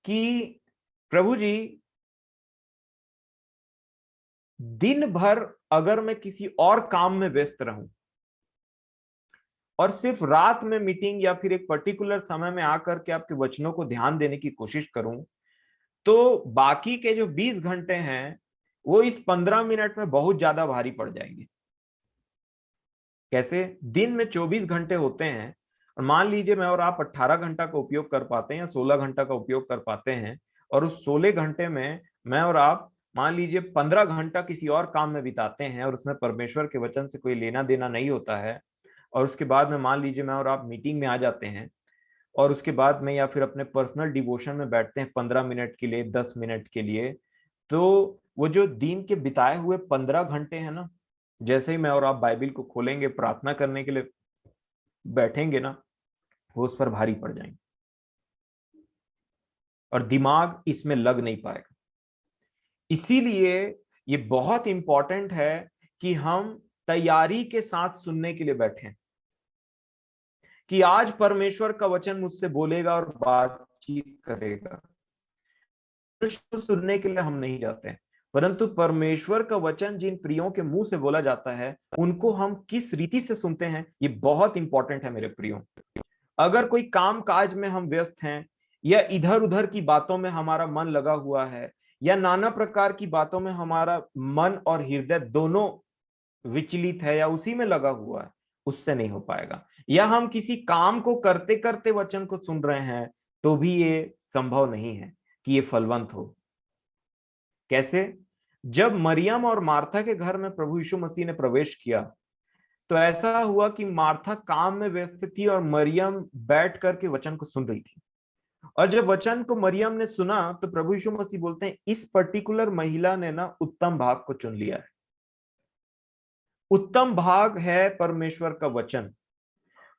कि प्रभु जी, दिन भर अगर मैं किसी और काम में व्यस्त रहूं और सिर्फ रात में मीटिंग या फिर एक पर्टिकुलर समय में आकर के आपके वचनों को ध्यान देने की कोशिश करूं, तो बाकी के जो 20 घंटे हैं वो इस 15 मिनट में बहुत ज्यादा भारी पड़ जाएंगे। कैसे? दिन में 24 घंटे होते हैं, और मान लीजिए मैं और आप 18 घंटा का उपयोग कर पाते हैं या 16 घंटा का उपयोग कर पाते हैं, और उस 16 घंटे में मैं और आप मान लीजिए 15 घंटा किसी और काम में बिताते हैं और उसमें परमेश्वर के वचन से कोई लेना देना नहीं होता है, और उसके बाद में मान लीजिए मैं और आप मीटिंग में आ जाते हैं, और उसके बाद में या फिर अपने पर्सनल डिवोशन में बैठते हैं 15 मिनट के लिए, 10 मिनट के लिए, तो वो जो दिन के बिताए हुए 15 घंटे हैं ना, जैसे ही मैं और आप बाइबिल को खोलेंगे, प्रार्थना करने के लिए बैठेंगे ना, वो उस पर भारी पड़ जाएंगे और दिमाग इसमें लग नहीं पाएगा। इसीलिए ये बहुत इंपॉर्टेंट है कि हम तैयारी के साथ सुनने के लिए बैठें, कि आज परमेश्वर का वचन मुझसे बोलेगा और बातचीत करेगा। सुनने के लिए हम नहीं जाते हैं, परंतु परमेश्वर का वचन जिन प्रियों के मुंह से बोला जाता है उनको हम किस रीति से सुनते हैं, ये बहुत इंपॉर्टेंट है मेरे प्रियो। अगर कोई काम काज में हम व्यस्त हैं, या इधर उधर की बातों में हमारा मन लगा हुआ है, या नाना प्रकार की बातों में हमारा मन और हृदय दोनों विचलित है या उसी में लगा हुआ है, उससे नहीं हो पाएगा। या हम किसी काम को करते करते वचन को सुन रहे हैं, तो भी ये संभव नहीं है कि ये फलवंत हो। कैसे? जब मरियम और मार्था के घर में प्रभु यीशु मसीह ने प्रवेश किया, तो ऐसा हुआ कि मार्था काम में व्यस्त थी और मरियम बैठ करके वचन को सुन रही थी। और जब वचन को मरियम ने सुना, तो प्रभु यीशु मसीह बोलते हैं, इस पर्टिकुलर महिला ने ना उत्तम भाग को चुन लिया है। उत्तम भाग है परमेश्वर का वचन।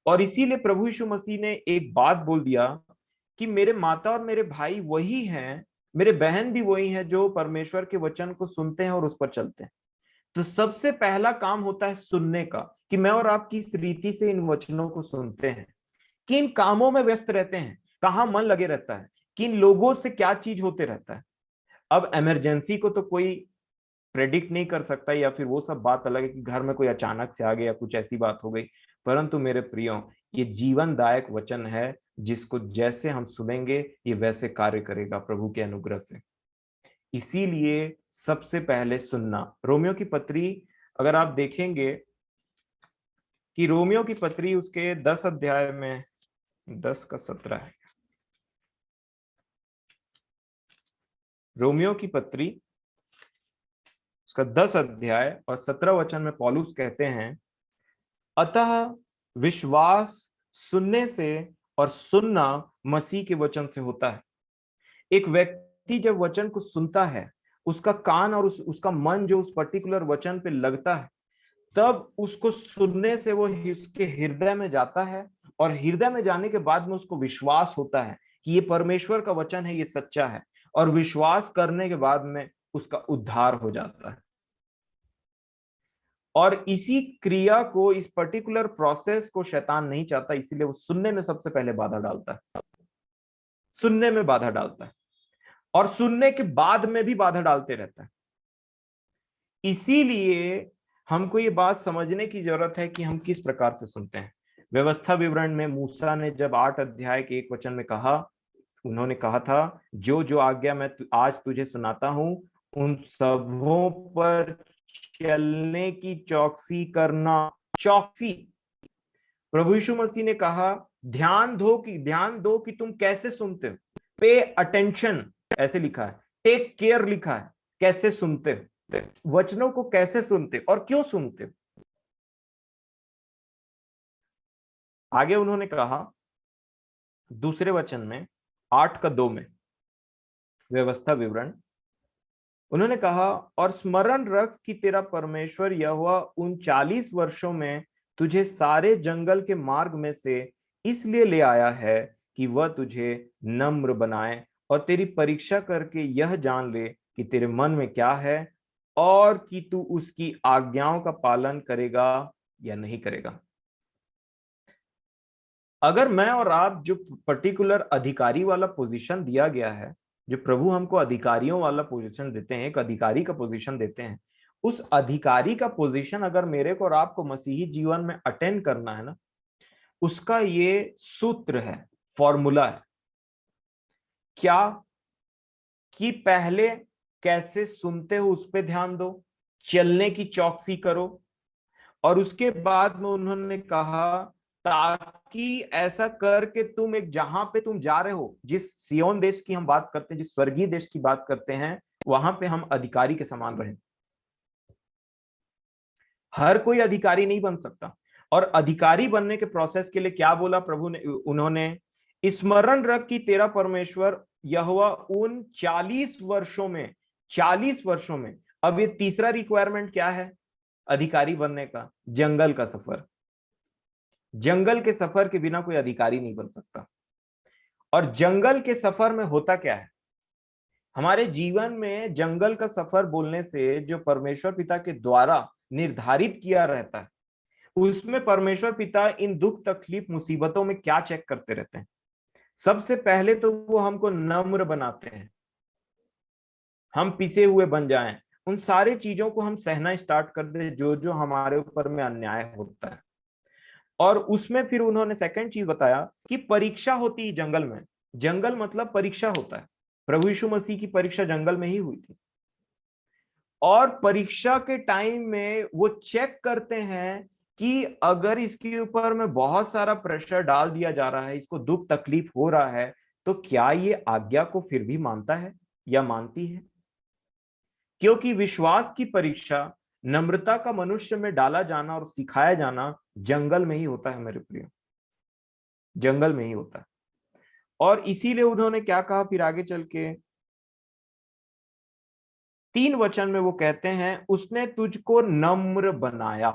और इसीलिए प्रभु यीशु मसीह ने एक बात बोल दिया कि मेरे माता और मेरे भाई वही हैं, मेरे बहन भी वही हैं जो परमेश्वर के वचन को सुनते हैं और उस पर चलते हैं। तो सबसे पहला काम होता है सुनने का, कि मैं और आप किस रीति से इन वचनों को सुनते हैं, किन कामों में व्यस्त रहते हैं, कहाँ मन लगे रहता है, किन लोगों से क्या चीज होते रहता है। अब इमरजेंसी को तो कोई प्रेडिक्ट नहीं कर सकता, या फिर वो सब बात अलग है कि घर में कोई अचानक से आ गया, कुछ ऐसी बात हो गई। परंतु मेरे प्रियो, ये जीवनदायक वचन है, जिसको जैसे हम सुनेंगे ये वैसे कार्य करेगा प्रभु के अनुग्रह से। इसीलिए सबसे पहले सुनना। रोमियो की पत्री अगर आप देखेंगे कि रोमियो की पत्री उसके 10 अध्याय में 10 का 17 है। रोमियो की पत्री उसका 10 अध्याय और 17 वचन में पौलुस कहते हैं, अतः विश्वास सुनने से और सुनना मसीह के वचन से होता है। एक व्यक्ति जब वचन को सुनता है, उसका कान और उसका मन जो उस पर्टिकुलर वचन पे लगता है, तब उसको सुनने से वो उसके हृदय में जाता है, और हृदय में जाने के बाद में उसको विश्वास होता है कि ये परमेश्वर का वचन है, ये सच्चा है, और विश्वास करने के बाद में उसका उद्धार हो जाता है। और इसी क्रिया को, इस पर्टिकुलर प्रोसेस को शैतान नहीं चाहता, इसीलिए वो सुनने में सबसे पहले बाधा डालता है, सुनने में बाधा डालता है, और सुनने के बाद में भी बाधा डालते रहता है। इसीलिए हमको ये बात समझने की जरूरत है कि हम किस प्रकार से सुनते हैं। व्यवस्था विवरण में मूसा ने जब 8 अध्याय के 1 वचन में कहा, उन्होंने कहा था, जो जो आज्ञा मैं आज तुझे सुनाता हूं, उन सबों पर चलने की चौकसी करना। चौकसी। प्रभु यीशु मसीह ने कहा, ध्यान दो कि तुम कैसे सुनते हो। पे अटेंशन ऐसे लिखा है, टेक केयर लिखा है, कैसे सुनते हो, वचनों को कैसे सुनते हो और क्यों सुनते हो। आगे उन्होंने कहा दूसरे वचन में 8 का 2 में, व्यवस्था विवरण, उन्होंने कहा, और स्मरण रख कि तेरा परमेश्वर यहोवा उन 40 वर्षों में तुझे सारे जंगल के मार्ग में से इसलिए ले आया है कि वह तुझे नम्र बनाए और तेरी परीक्षा करके यह जान ले कि तेरे मन में क्या है, और कि तू उसकी आज्ञाओं का पालन करेगा या नहीं करेगा। अगर मैं और आप जो पर्टिकुलर अधिकारी वाला पोजीशन दिया गया है, जो प्रभु हमको अधिकारियों वाला पोजीशन देते हैं, एक अधिकारी का पोजीशन देते हैं, उस अधिकारी का पोजीशन अगर मेरे को और आपको मसीही जीवन में अटेंड करना है ना, उसका ये सूत्र है, फॉर्मूला है। क्या? कि पहले कैसे सुनते हो उस पे ध्यान दो, चलने की चौकसी करो, और उसके बाद में उन्होंने कहा, ताकि ऐसा करके तुम एक, जहां पे तुम जा रहे हो, जिस सियोन देश की हम बात करते हैं, जिस स्वर्गीय देश की बात करते हैं, वहां पे हम अधिकारी के समान रहें। हर कोई अधिकारी नहीं बन सकता, और अधिकारी बनने के प्रोसेस के लिए क्या बोला प्रभु ने, उन्होंने, स्मरण रख कि तेरा परमेश्वर यहोवा उन 40 वर्षों में। अब ये तीसरा रिक्वायरमेंट क्या है अधिकारी बनने का? जंगल का सफर। जंगल के सफर के बिना कोई अधिकारी नहीं बन सकता। और जंगल के सफर में होता क्या है? हमारे जीवन में जंगल का सफर बोलने से जो परमेश्वर पिता के द्वारा निर्धारित किया रहता है, उसमें परमेश्वर पिता इन दुख तकलीफ मुसीबतों में क्या चेक करते रहते हैं? सबसे पहले तो वो हमको नम्र बनाते हैं, हम पिसे हुए बन जाएं, उन सारी चीजों को हम सहना स्टार्ट कर दे जो जो हमारे ऊपर में अन्याय होता है। और उसमें फिर उन्होंने सेकंड चीज बताया कि परीक्षा होती है जंगल में। जंगल मतलब परीक्षा होता है। प्रभु यीशु मसीह की परीक्षा जंगल में ही हुई थी, और परीक्षा के टाइम में वो चेक करते हैं कि अगर इसके ऊपर में बहुत सारा प्रेशर डाल दिया जा रहा है, इसको दुख तकलीफ हो रहा है, तो क्या ये आज्ञा को फिर भी मानता है या मानती है? क्योंकि विश्वास की परीक्षा, नम्रता का मनुष्य में डाला जाना और सिखाया जाना जंगल में ही होता है मेरे प्रिय, जंगल में ही होता है। और इसीलिए उन्होंने क्या कहा फिर आगे चल के 3 वचन में, वो कहते हैं, उसने तुझको नम्र बनाया,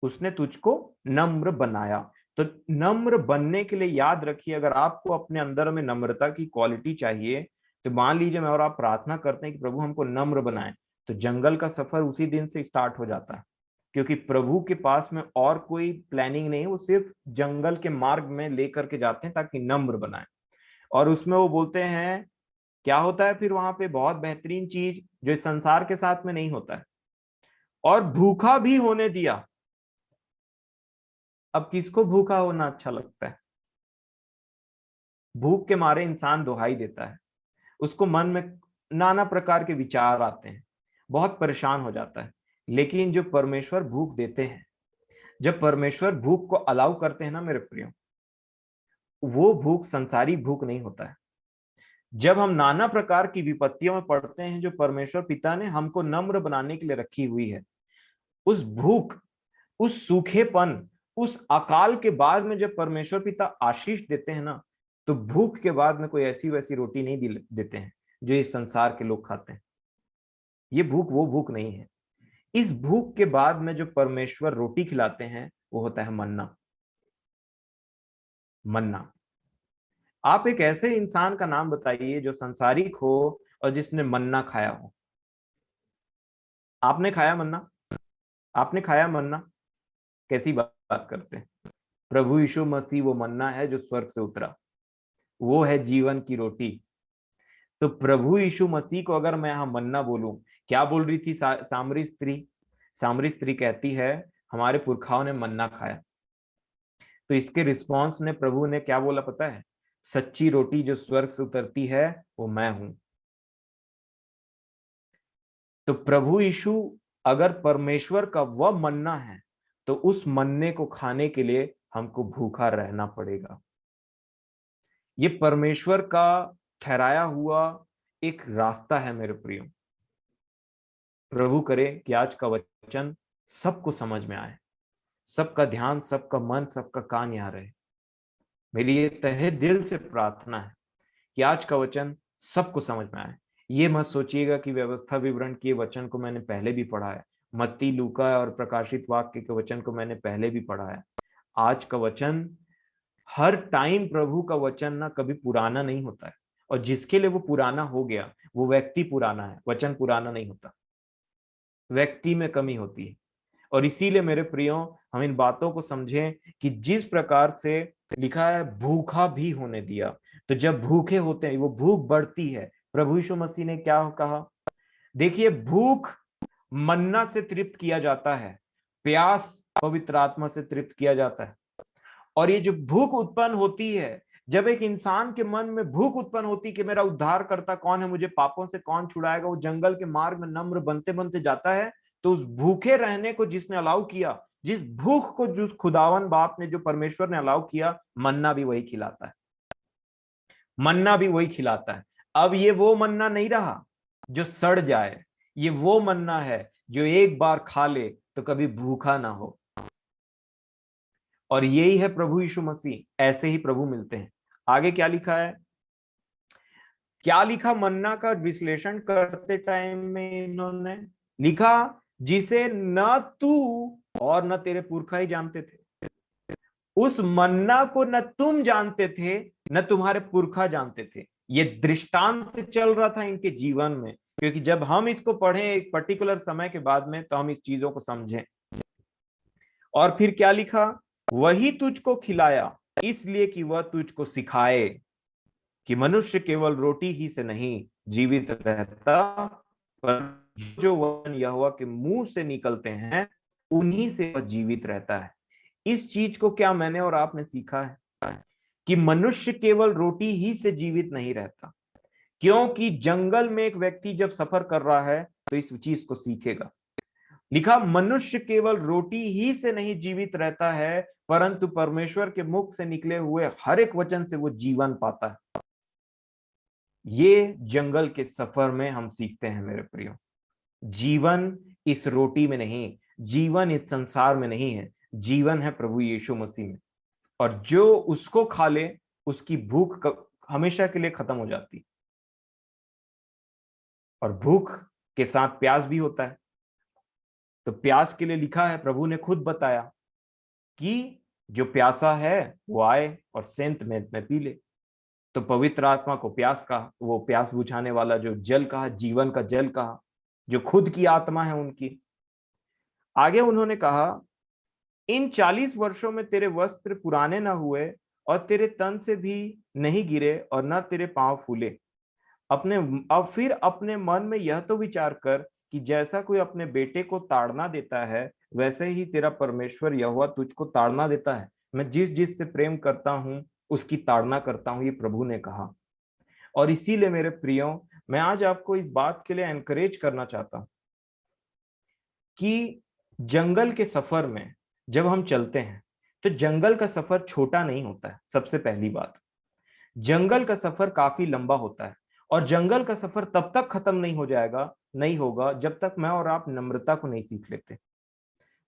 उसने तुझको नम्र बनाया। तो नम्र बनने के लिए याद रखिए, अगर आपको अपने अंदर में नम्रता की क्वालिटी चाहिए, तो मान लीजिए मैं और आप प्रार्थना करते हैं कि प्रभु हमको नम्र बनाए, तो जंगल का सफर उसी दिन से स्टार्ट हो जाता है, क्योंकि प्रभु के पास में और कोई प्लानिंग नहीं, वो सिर्फ जंगल के मार्ग में लेकर के जाते हैं ताकि नम्र बनाए। और उसमें वो बोलते हैं, क्या होता है फिर वहां पे, बहुत बेहतरीन चीज जो इस संसार के साथ में नहीं होता है, और भूखा भी होने दिया। अब किसको भूखा होना अच्छा लगता है? भूख के मारे इंसान दुहाई देता है, उसको मन में नाना प्रकार के विचार आते हैं, बहुत परेशान हो जाता है। लेकिन जो परमेश्वर भूख देते हैं, जब परमेश्वर भूख को अलाउ करते हैं ना मेरे प्रियो, वो भूख संसारी भूख नहीं होता है। जब हम नाना प्रकार की विपत्तियों में पड़ते हैं जो परमेश्वर पिता ने हमको नम्र बनाने के लिए रखी हुई है, उस भूख, उस सूखेपन, उस अकाल के बाद में जब परमेश्वर पिता आशीष देते हैं ना, तो भूख के बाद में कोई ऐसी वैसी रोटी नहीं देते हैं जो इस संसार के लोग खाते हैं। ये भूख वो भूख नहीं है। इस भूख के बाद में जो परमेश्वर रोटी खिलाते हैं वो होता है मन्ना। मन्ना। आप एक ऐसे इंसान का नाम बताइए जो संसारिक हो और जिसने मन्ना खाया हो। आपने खाया मन्ना? आपने खाया मन्ना? कैसी बात करते हैं? प्रभु यीशु मसीह वो मन्ना है जो स्वर्ग से उतरा, वो है जीवन की रोटी। तो प्रभु यीशु मसीह को अगर मैं यहां मन्ना बोलूं, क्या बोल रही थी सामरी स्त्री? सामरी स्त्री कहती है हमारे पुरखाओं ने मन्ना खाया। तो इसके रिस्पॉन्स ने प्रभु ने क्या बोला पता है? सच्ची रोटी जो स्वर्ग से उतरती है वो मैं हूं। तो प्रभु यीशु अगर परमेश्वर का वह मन्ना है, तो उस मन्ने को खाने के लिए हमको भूखा रहना पड़ेगा। ये परमेश्वर का ठहराया हुआ एक रास्ता है मेरे प्रियो। प्रभु करे कि आज का वचन सबको समझ में आए, सबका ध्यान, सबका मन, सबका कान यहाँ रहे। मेरी ये तहे दिल से प्रार्थना है कि आज का वचन सबको समझ में आए। ये मत सोचिएगा कि व्यवस्था विवरण के वचन को मैंने पहले भी पढ़ा है, मत्ती, लूका और प्रकाशित वाक्य के वचन को मैंने पहले भी पढ़ा है। आज का वचन, हर टाइम प्रभु का वचन ना कभी पुराना नहीं होता है, और जिसके लिए वो पुराना हो गया वो व्यक्ति पुराना है, वचन पुराना नहीं होता, व्यक्ति में कमी होती है। और इसीलिए मेरे प्रियो, हम इन बातों को समझें कि जिस प्रकार से लिखा है भूखा भी होने दिया, तो जब भूखे होते हैं वो भूख बढ़ती है। प्रभु यीशु मसीह ने क्या कहा? देखिए, भूख मन्ना से तृप्त किया जाता है, प्यास पवित्र आत्मा से तृप्त किया जाता है। और ये जो भूख उत्पन्न होती है, जब एक इंसान के मन में भूख उत्पन्न होती है कि मेरा उद्धार करता कौन है, मुझे पापों से कौन छुड़ाएगा, वो जंगल के मार्ग में नम्र बनते बनते जाता है। तो उस भूखे रहने को जिसने अलाउ किया, जिस भूख को जो खुदावन बाप ने, जो परमेश्वर ने अलाउ किया, मन्ना भी वही खिलाता है। मन्ना भी वही खिलाता है। अब ये वो मन्ना नहीं रहा जो सड़ जाए, ये वो मन्ना है जो एक बार खा ले तो कभी भूखा ना हो। और यही है प्रभु यीशु मसीह। ऐसे ही प्रभु मिलते हैं। आगे क्या लिखा है? क्या लिखा मन्ना का विश्लेषण करते टाइम में इन्होंने लिखा, जिसे न तू और न तेरे पुरखा ही जानते थे। उस मन्ना को न तुम जानते थे, न तुम्हारे पुरखा जानते थे। ये दृष्टांत चल रहा था इनके जीवन में, क्योंकि जब हम इसको पढ़ें एक पर्टिकुलर समय के बाद में, तो हम इस चीजों को समझें। और फिर क्या लिखा? वही तुझको खिलाया इसलिए कि वह तुझको सिखाए कि मनुष्य केवल रोटी ही से नहीं जीवित रहता, पर जो वचन यहोवा के मुंह से निकलते हैं उन्हीं से वह जीवित रहता है। इस चीज को क्या मैंने और आपने सीखा है कि मनुष्य केवल रोटी ही से जीवित नहीं रहता, क्योंकि जंगल में एक व्यक्ति जब सफर कर रहा है तो इस चीज को सीखेगा। लिखा, मनुष्य केवल रोटी ही से नहीं जीवित रहता है, परंतु परमेश्वर के मुख से निकले हुए हर एक वचन से वो जीवन पाता है। ये जंगल के सफर में हम सीखते हैं मेरे प्रियो। जीवन इस रोटी में नहीं, जीवन इस संसार में नहीं है, जीवन है प्रभु यीशु मसीह में। और जो उसको खा ले उसकी भूख हमेशा के लिए खत्म हो जाती। और भूख के साथ प्यास भी होता है। तो प्यास के लिए लिखा है, प्रभु ने खुद बताया कि जो प्यासा है वो आए और सेंत में पी ले। तो पवित्र आत्मा को प्यास कहा, वो प्यास बुझाने वाला जो जल कहा, जीवन का जल कहा। जो खुद की आत्मा है उनकी। आगे उन्होंने कहा, इन 40 वर्षों में तेरे वस्त्र पुराने न हुए और तेरे तन से भी नहीं गिरे और न तेरे पांव फूले। अपने अब फिर अपने मन में यह तो विचार कर कि जैसा कोई अपने बेटे को ताड़ना देता है, वैसे ही तेरा परमेश्वर यहोवा तुझको ताड़ना देता है। मैं जिस जिस से प्रेम करता हूं उसकी ताड़ना करता हूं, ये प्रभु ने कहा। और इसीलिए मेरे प्रियो, मैं आज आपको इस बात के लिए एनकरेज करना चाहता हूं कि जंगल के सफर में जब हम चलते हैं, तो जंगल का सफर छोटा नहीं होता है। सबसे पहली बात, जंगल का सफर काफी लंबा होता है, और जंगल का सफर तब तक खत्म नहीं होगा जब तक मैं और आप नम्रता को नहीं सीख लेते,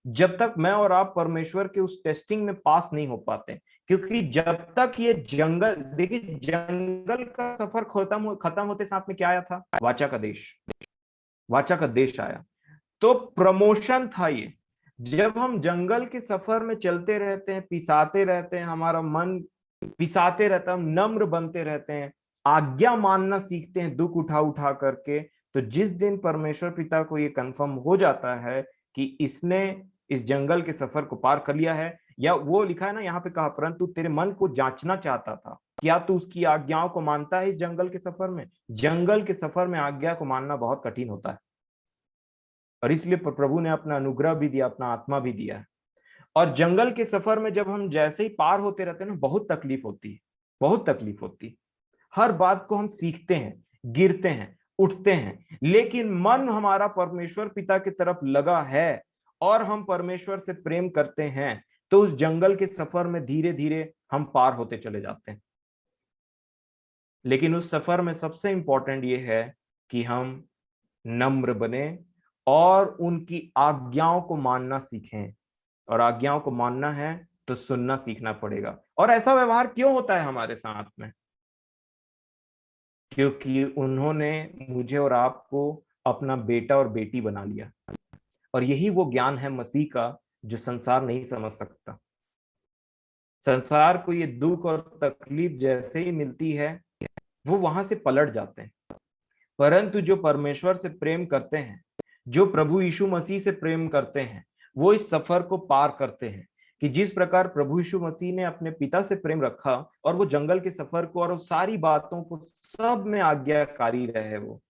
जब तक मैं और आप परमेश्वर के उस टेस्टिंग में पास नहीं हो पाते। क्योंकि जब तक ये जंगल, देखिए जंगल का सफर खत्म होते साथ में क्या आया था? वाचा का देश। वाचा का देश आया, तो प्रमोशन था ये। जब हम जंगल के सफर में चलते रहते हैं, पिसाते रहते हैं, हमारा मन पिसाते रहता है, हम नम्र बनते रहते हैं, आज्ञा मानना सीखते हैं दुख उठा उठा करके, तो जिस दिन परमेश्वर पिता को ये कंफर्म हो जाता है कि इसने इस जंगल के सफर को पार कर लिया है, या वो लिखा है ना यहाँ पे, कहा परंतु तेरे मन को जांचना चाहता था, क्या तू उसकी आज्ञाओं को मानता है इस जंगल के सफर में? जंगल के सफर में आज्ञा को मानना बहुत कठिन होता है, और इसलिए प्रभु ने अपना अनुग्रह भी दिया, अपना आत्मा भी दिया है। और जंगल के सफर में जब हम जैसे ही पार होते रहते हैं ना, बहुत तकलीफ होती है, बहुत तकलीफ होती है। हर बात को हम सीखते हैं, गिरते हैं, उठते हैं, लेकिन मन हमारा परमेश्वर पिता की तरफ लगा है और हम परमेश्वर से प्रेम करते हैं, तो उस जंगल के सफर में धीरे धीरे हम पार होते चले जाते हैं। लेकिन उस सफर में सबसे इंपॉर्टेंट ये है कि हम नम्र बने और उनकी आज्ञाओं को मानना सीखें। और आज्ञाओं को मानना है तो सुनना सीखना पड़ेगा। और ऐसा व्यवहार क्यों होता है हमारे साथ में? क्योंकि उन्होंने मुझे और आपको अपना बेटा और बेटी बना लिया। और यही वो ज्ञान है मसीह का जो संसार नहीं समझ सकता। संसार को ये दुख और तकलीफ जैसे ही मिलती है, वो वहां से पलट जाते हैं। परंतु जो परमेश्वर से प्रेम करते हैं, जो प्रभु यीशु मसीह से प्रेम करते हैं, वो इस सफर को पार करते हैं। कि जिस प्रकार प्रभु यीशु मसीह ने अपने पिता से प्रेम रखा और वो जंगल के सफर को और सारी बातों को सब में आज्ञाकारी रहे, वो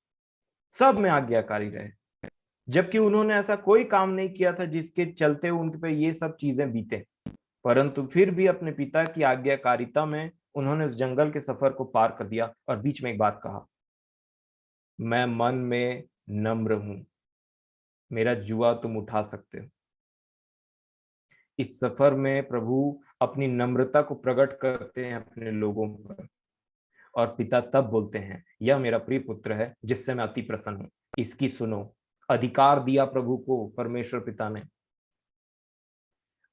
सब में आज्ञाकारी रहे, जबकि उन्होंने ऐसा कोई काम नहीं किया था जिसके चलते उन पे ये सब चीजें बीते, परंतु फिर भी अपने पिता की आज्ञाकारिता में उन्होंने उस जंगल के सफर को पार कर दिया। और बीच में एक बात कहा, मैं मन में नम्र हूं, मेरा जुआ तुम उठा सकते हो। इस सफर में प्रभु अपनी नम्रता को प्रकट करते हैं अपने लोगों पर, और पिता तब बोलते हैं, यह मेरा प्रिय पुत्र है जिससे मैं अति प्रसन्न हूं, इसकी सुनो। अधिकार दिया प्रभु को परमेश्वर पिता ने।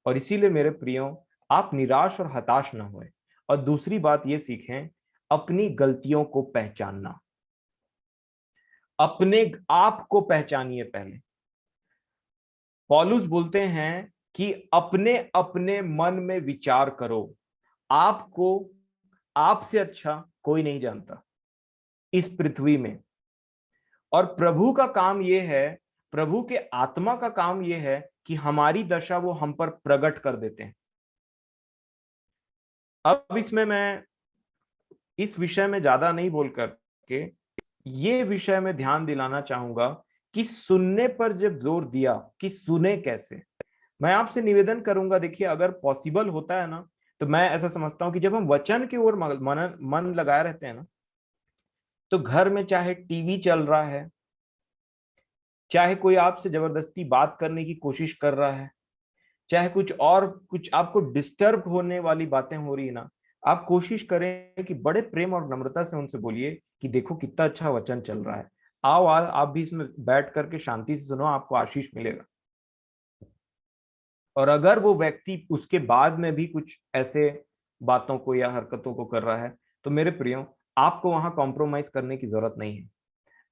और इसीलिए मेरे प्रियो, आप निराश और हताश ना होए। और दूसरी बात ये सीखें, अपनी गलतियों को पहचानना। अपने आप को पहचानिए पहले। पौलुस बोलते हैं कि अपने अपने मन में विचार करो, आपको आपसे अच्छा कोई नहीं जानता इस पृथ्वी में। और प्रभु का काम यह है, प्रभु के आत्मा का काम यह है कि हमारी दशा वो हम पर प्रकट कर देते हैं। अब इसमें मैं इस विषय में ज्यादा नहीं बोल करके ये विषय में ध्यान दिलाना चाहूंगा कि सुनने पर जब जोर दिया कि सुने कैसे, मैं आपसे निवेदन करूंगा, देखिए अगर पॉसिबल होता है ना, तो मैं ऐसा समझता हूं कि जब हम वचन की ओर मन लगाए रहते हैं ना, तो घर में चाहे टीवी चल रहा है, चाहे कोई आपसे जबरदस्ती बात करने की कोशिश कर रहा है, चाहे कुछ आपको डिस्टर्ब होने वाली बातें हो रही है ना, आप कोशिश करें कि बड़े प्रेम और नम्रता से उनसे बोलिए कि देखो कितना अच्छा वचन चल रहा है, आओ आप भी इसमें बैठ करके शांति से सुनो, आपको आशीष मिलेगा। और अगर वो व्यक्ति उसके बाद में भी कुछ ऐसे बातों को या हरकतों को कर रहा है, तो मेरे प्रियो, आपको वहां कॉम्प्रोमाइज करने की जरूरत नहीं है।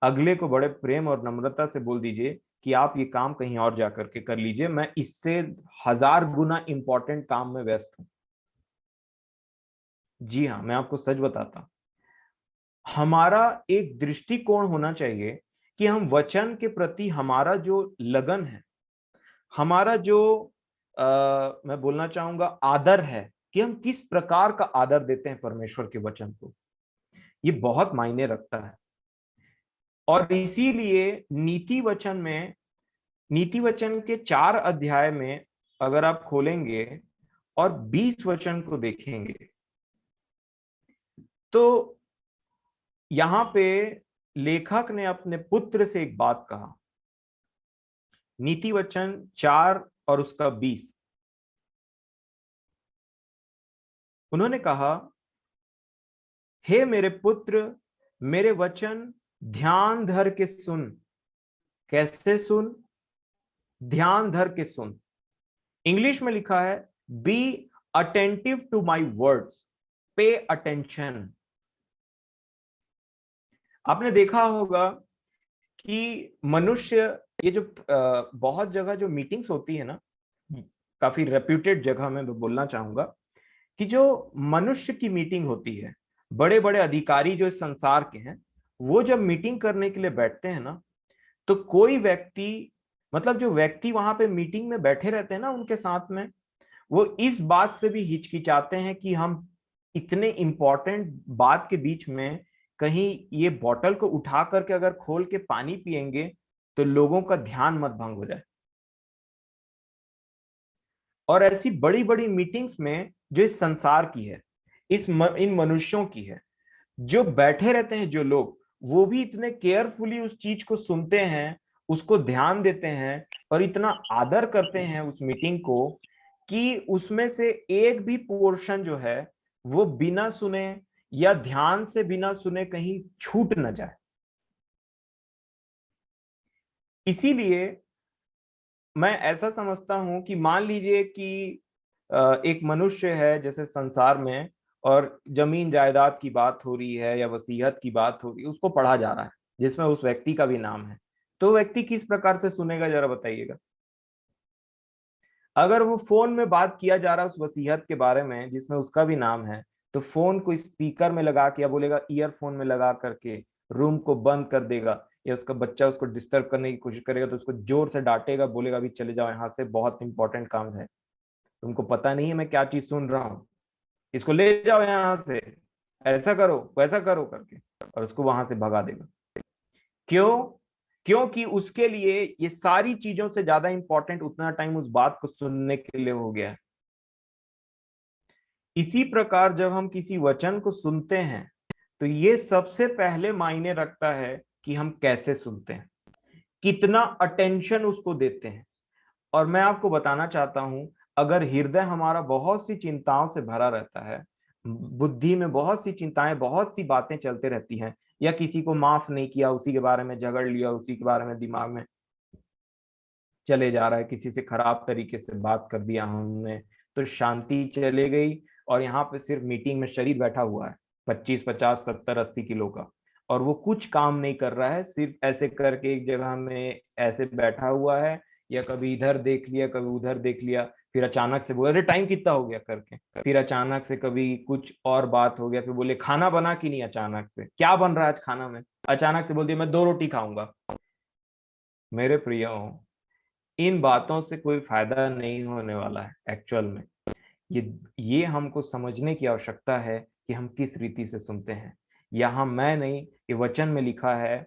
अगले को बड़े प्रेम और नम्रता से बोल दीजिए कि आप ये काम कहीं और जाकर के कर लीजिए, मैं इससे 1000 गुना इंपॉर्टेंट काम में व्यस्त हूं। जी हाँ, मैं आपको सच बताता हूं, हमारा एक दृष्टिकोण होना चाहिए कि हम वचन के प्रति हमारा जो लगन है, हमारा जो मैं बोलना चाहूंगा आदर है, कि हम किस प्रकार का आदर देते हैं परमेश्वर के वचन को, ये बहुत मायने रखता है। और इसीलिए नीति वचन के 4 अध्याय में अगर आप खोलेंगे और 20 वचन को देखेंगे, तो यहां पे लेखक ने अपने पुत्र से एक बात कहा। नीति वचन 4 और उसका 20, उन्होंने कहा, हे मेरे पुत्र, मेरे वचन ध्यान धर के सुन। कैसे सुन? ध्यान धर के सुन। इंग्लिश में लिखा है, be attentive to my words, pay attention. आपने देखा होगा कि मनुष्य, ये जो बहुत जगह जो मीटिंग्स होती है ना, काफी रेप्यूटेड जगह में मैं बोलना चाहूंगा कि जो मनुष्य की मीटिंग होती है, बड़े बड़े अधिकारी जो इस संसार के हैं, वो जब मीटिंग करने के लिए बैठते हैं ना, तो कोई व्यक्ति, मतलब जो व्यक्ति वहां पे मीटिंग में बैठे रहते हैं ना उनके साथ में, वो इस बात से भी हिचकिचाते हैं कि हम इतने इंपॉर्टेंट बात के बीच में कहीं ये बॉटल को उठा करके अगर खोल के पानी पिएंगे तो लोगों का ध्यान मत भंग हो जाए। और ऐसी बड़ी बड़ी मीटिंग्स में जो इस संसार की है, इन मनुष्यों की है, जो बैठे रहते हैं जो लोग, वो भी इतने केयरफुली उस चीज को सुनते हैं, उसको ध्यान देते हैं और इतना आदर करते हैं उस मीटिंग को कि उसमें से एक भी पोर्शन जो है वो बिना सुने या ध्यान से बिना सुने कहीं छूट न जाए। इसीलिए मैं ऐसा समझता हूं कि मान लीजिए कि एक मनुष्य है जैसे संसार में, और जमीन जायदाद की बात हो रही है या वसीयत की बात हो रही है, उसको पढ़ा जा रहा है जिसमें उस व्यक्ति का भी नाम है, तो व्यक्ति किस प्रकार से सुनेगा जरा बताइएगा। अगर वो फोन में बात किया जा रहा है उस वसीयत के बारे में जिसमें उसका भी नाम है, तो फोन को स्पीकर में लगा के या बोलेगा ईयरफोन में लगा करके रूम को बंद कर देगा, या उसका बच्चा उसको डिस्टर्ब करने की कोशिश करेगा तो उसको जोर से डांटेगा, बोलेगा अभी चले जाओ यहाँ से, बहुत इंपॉर्टेंट काम है, तुमको पता नहीं है मैं क्या चीज सुन रहा हूँ, इसको ले जाओ यहाँ से, ऐसा करो वैसा करो करके, और उसको वहां से भगा देगा। क्यों? क्योंकि उसके लिए ये सारी चीजों से ज्यादा इंपॉर्टेंट उतना टाइम उस बात को सुनने के लिए हो गया है। इसी प्रकार जब हम किसी वचन को सुनते हैं तो ये सबसे पहले मायने रखता है कि हम कैसे सुनते हैं, कितना अटेंशन उसको देते हैं। और मैं आपको बताना चाहता हूं, अगर हृदय हमारा बहुत सी चिंताओं से भरा रहता है, बुद्धि में बहुत सी चिंताएं, बहुत सी बातें चलते रहती हैं, या किसी को माफ नहीं किया, उसी के बारे में झगड़ लिया, उसी के बारे में दिमाग में चले जा रहा है, किसी से खराब तरीके से बात कर दिया हमने, तो शांति चले गई। और यहाँ पे सिर्फ मीटिंग में शरीर बैठा हुआ है 25 50 70 80 किलो का, और वो कुछ काम नहीं कर रहा है, सिर्फ ऐसे करके एक जगह में ऐसे बैठा हुआ है, या कभी इधर देख लिया कभी उधर देख लिया, फिर अचानक से बोले अरे टाइम कितना हो गया करके, फिर अचानक से कभी कुछ और बात हो गया, फिर बोले खाना बना कि नहीं, अचानक से क्या बन रहा है आज खाना में, अचानक से बोल दिया मैं 2 रोटी खाऊंगा। मेरे प्रियो, इन बातों से कोई फायदा नहीं होने वाला है एक्चुअल में। ये हमको समझने की आवश्यकता है कि हम किस रीति से सुनते हैं। यहाँ मैं नहीं, ये वचन में लिखा है,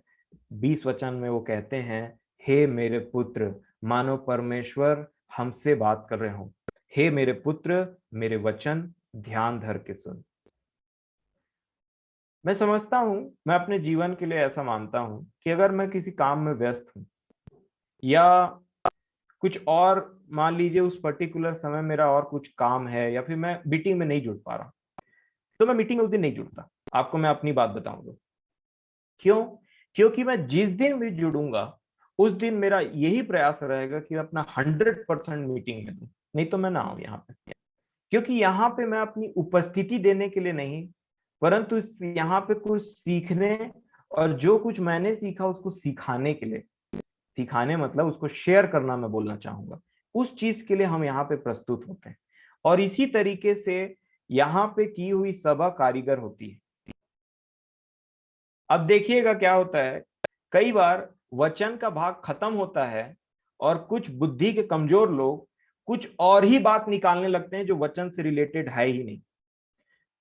20 वचन में वो कहते हैं, हे मेरे पुत्र, मानो परमेश्वर हमसे बात कर रहे हो, हे मेरे पुत्र, मेरे वचन ध्यान धर के सुन। मैं समझता हूं, मैं अपने जीवन के लिए ऐसा मानता हूं कि अगर मैं किसी काम में व्यस्त हूं, या कुछ और, मान लीजिए उस पर्टिकुलर समय मेरा और कुछ काम है, या फिर मैं मीटिंग में नहीं जुड़ पा रहा, तो मैं मीटिंग में उस दिन नहीं जुड़ता। आपको मैं अपनी बात बताऊंगा क्यों। क्योंकि मैं जिस दिन भी जुड़ूंगा उस दिन मेरा यही प्रयास रहेगा कि मैं अपना 100% मीटिंग में दूं, नहीं तो मैं ना आऊं यहाँ पे। क्योंकि यहाँ पे मैं अपनी उपस्थिति देने के लिए नहीं, परंतु यहाँ पे कुछ सीखने, और जो कुछ मैंने सीखा उसको सिखाने के लिए, सिखाने मतलब उसको शेयर करना मैं बोलना चाहूंगा, उस चीज के लिए हम यहाँ पे प्रस्तुत होते हैं। और इसी तरीके से यहाँ पे की हुई सभा कारीगर होती है। अब देखिएगा क्या होता है, कई बार वचन का भाग खत्म होता है और कुछ बुद्धि के कमजोर लोग कुछ और ही बात निकालने लगते हैं जो वचन से रिलेटेड है ही नहीं।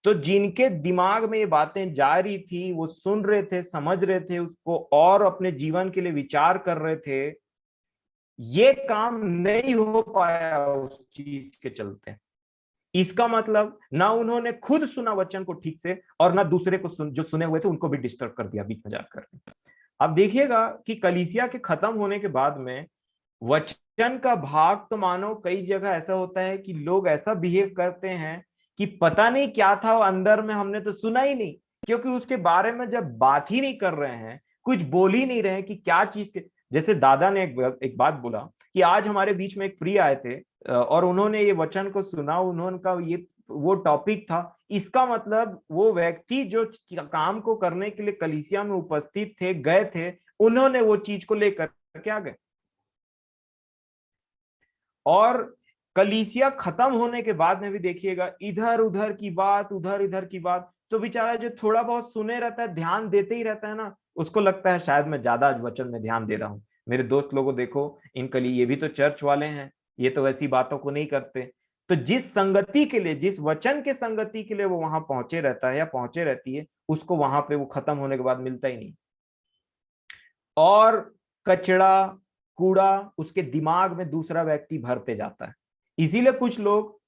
तो जिनके दिमाग में ये बातें जा रही थी, वो सुन रहे थे, समझ रहे थे उसको और अपने जीवन के लिए विचार कर रहे थे, ये काम नहीं हो पाया उस चीज के चलते। इसका मतलब ना उन्होंने खुद सुना वचन को ठीक से, और ना दूसरे को जो सुने हुए थे उनको भी डिस्टर्ब कर दिया बीच में जाकर। अब देखिएगा कि कलीसिया के खत्म होने के बाद में वचन का भाग तो मानो कई जगह ऐसा होता है कि लोग ऐसा बिहेव करते हैं कि पता नहीं क्या था वो अंदर में, हमने तो सुना ही नहीं, क्योंकि उसके बारे में जब बात ही नहीं कर रहे हैं, कुछ बोल ही नहीं रहे हैं कि क्या चीज के। जैसे दादा ने एक बात बोला कि आज हमारे बीच में एक प्रिय आए थे और उन्होंने ये वचन को सुना, उन्होंने का ये वो टॉपिक था। इसका मतलब वो व्यक्ति जो काम को करने के लिए कलीसिया में उपस्थित थे, गए थे, उन्होंने वो चीज को लेकर के आ गए। और कलीसिया खत्म होने के बाद में भी देखिएगा इधर उधर की बात, उधर इधर की बात। तो बेचारा जो थोड़ा बहुत सुने रहता है, ध्यान देते ही रहता है ना, उसको लगता है शायद मैं ज्यादा वचन में ध्यान दे रहा हूं। मेरे दोस्त लोगों देखो, इनके लिए ये भी तो चर्च वाले हैं, ये तो ऐसी बातों को नहीं करते। तो जिस संगति के लिए, जिस वचन के संगति के लिए वो वहां पहुंचे रहता है या पहुंचे रहती है, उसको वहां पे वो खत्म होने के बाद मिलता ही नहीं। और कचड़ा, कूड़ा उसके दिमाग में दूसरा व्यक्ति भरते जाता है। इसीलिए कुछ लोग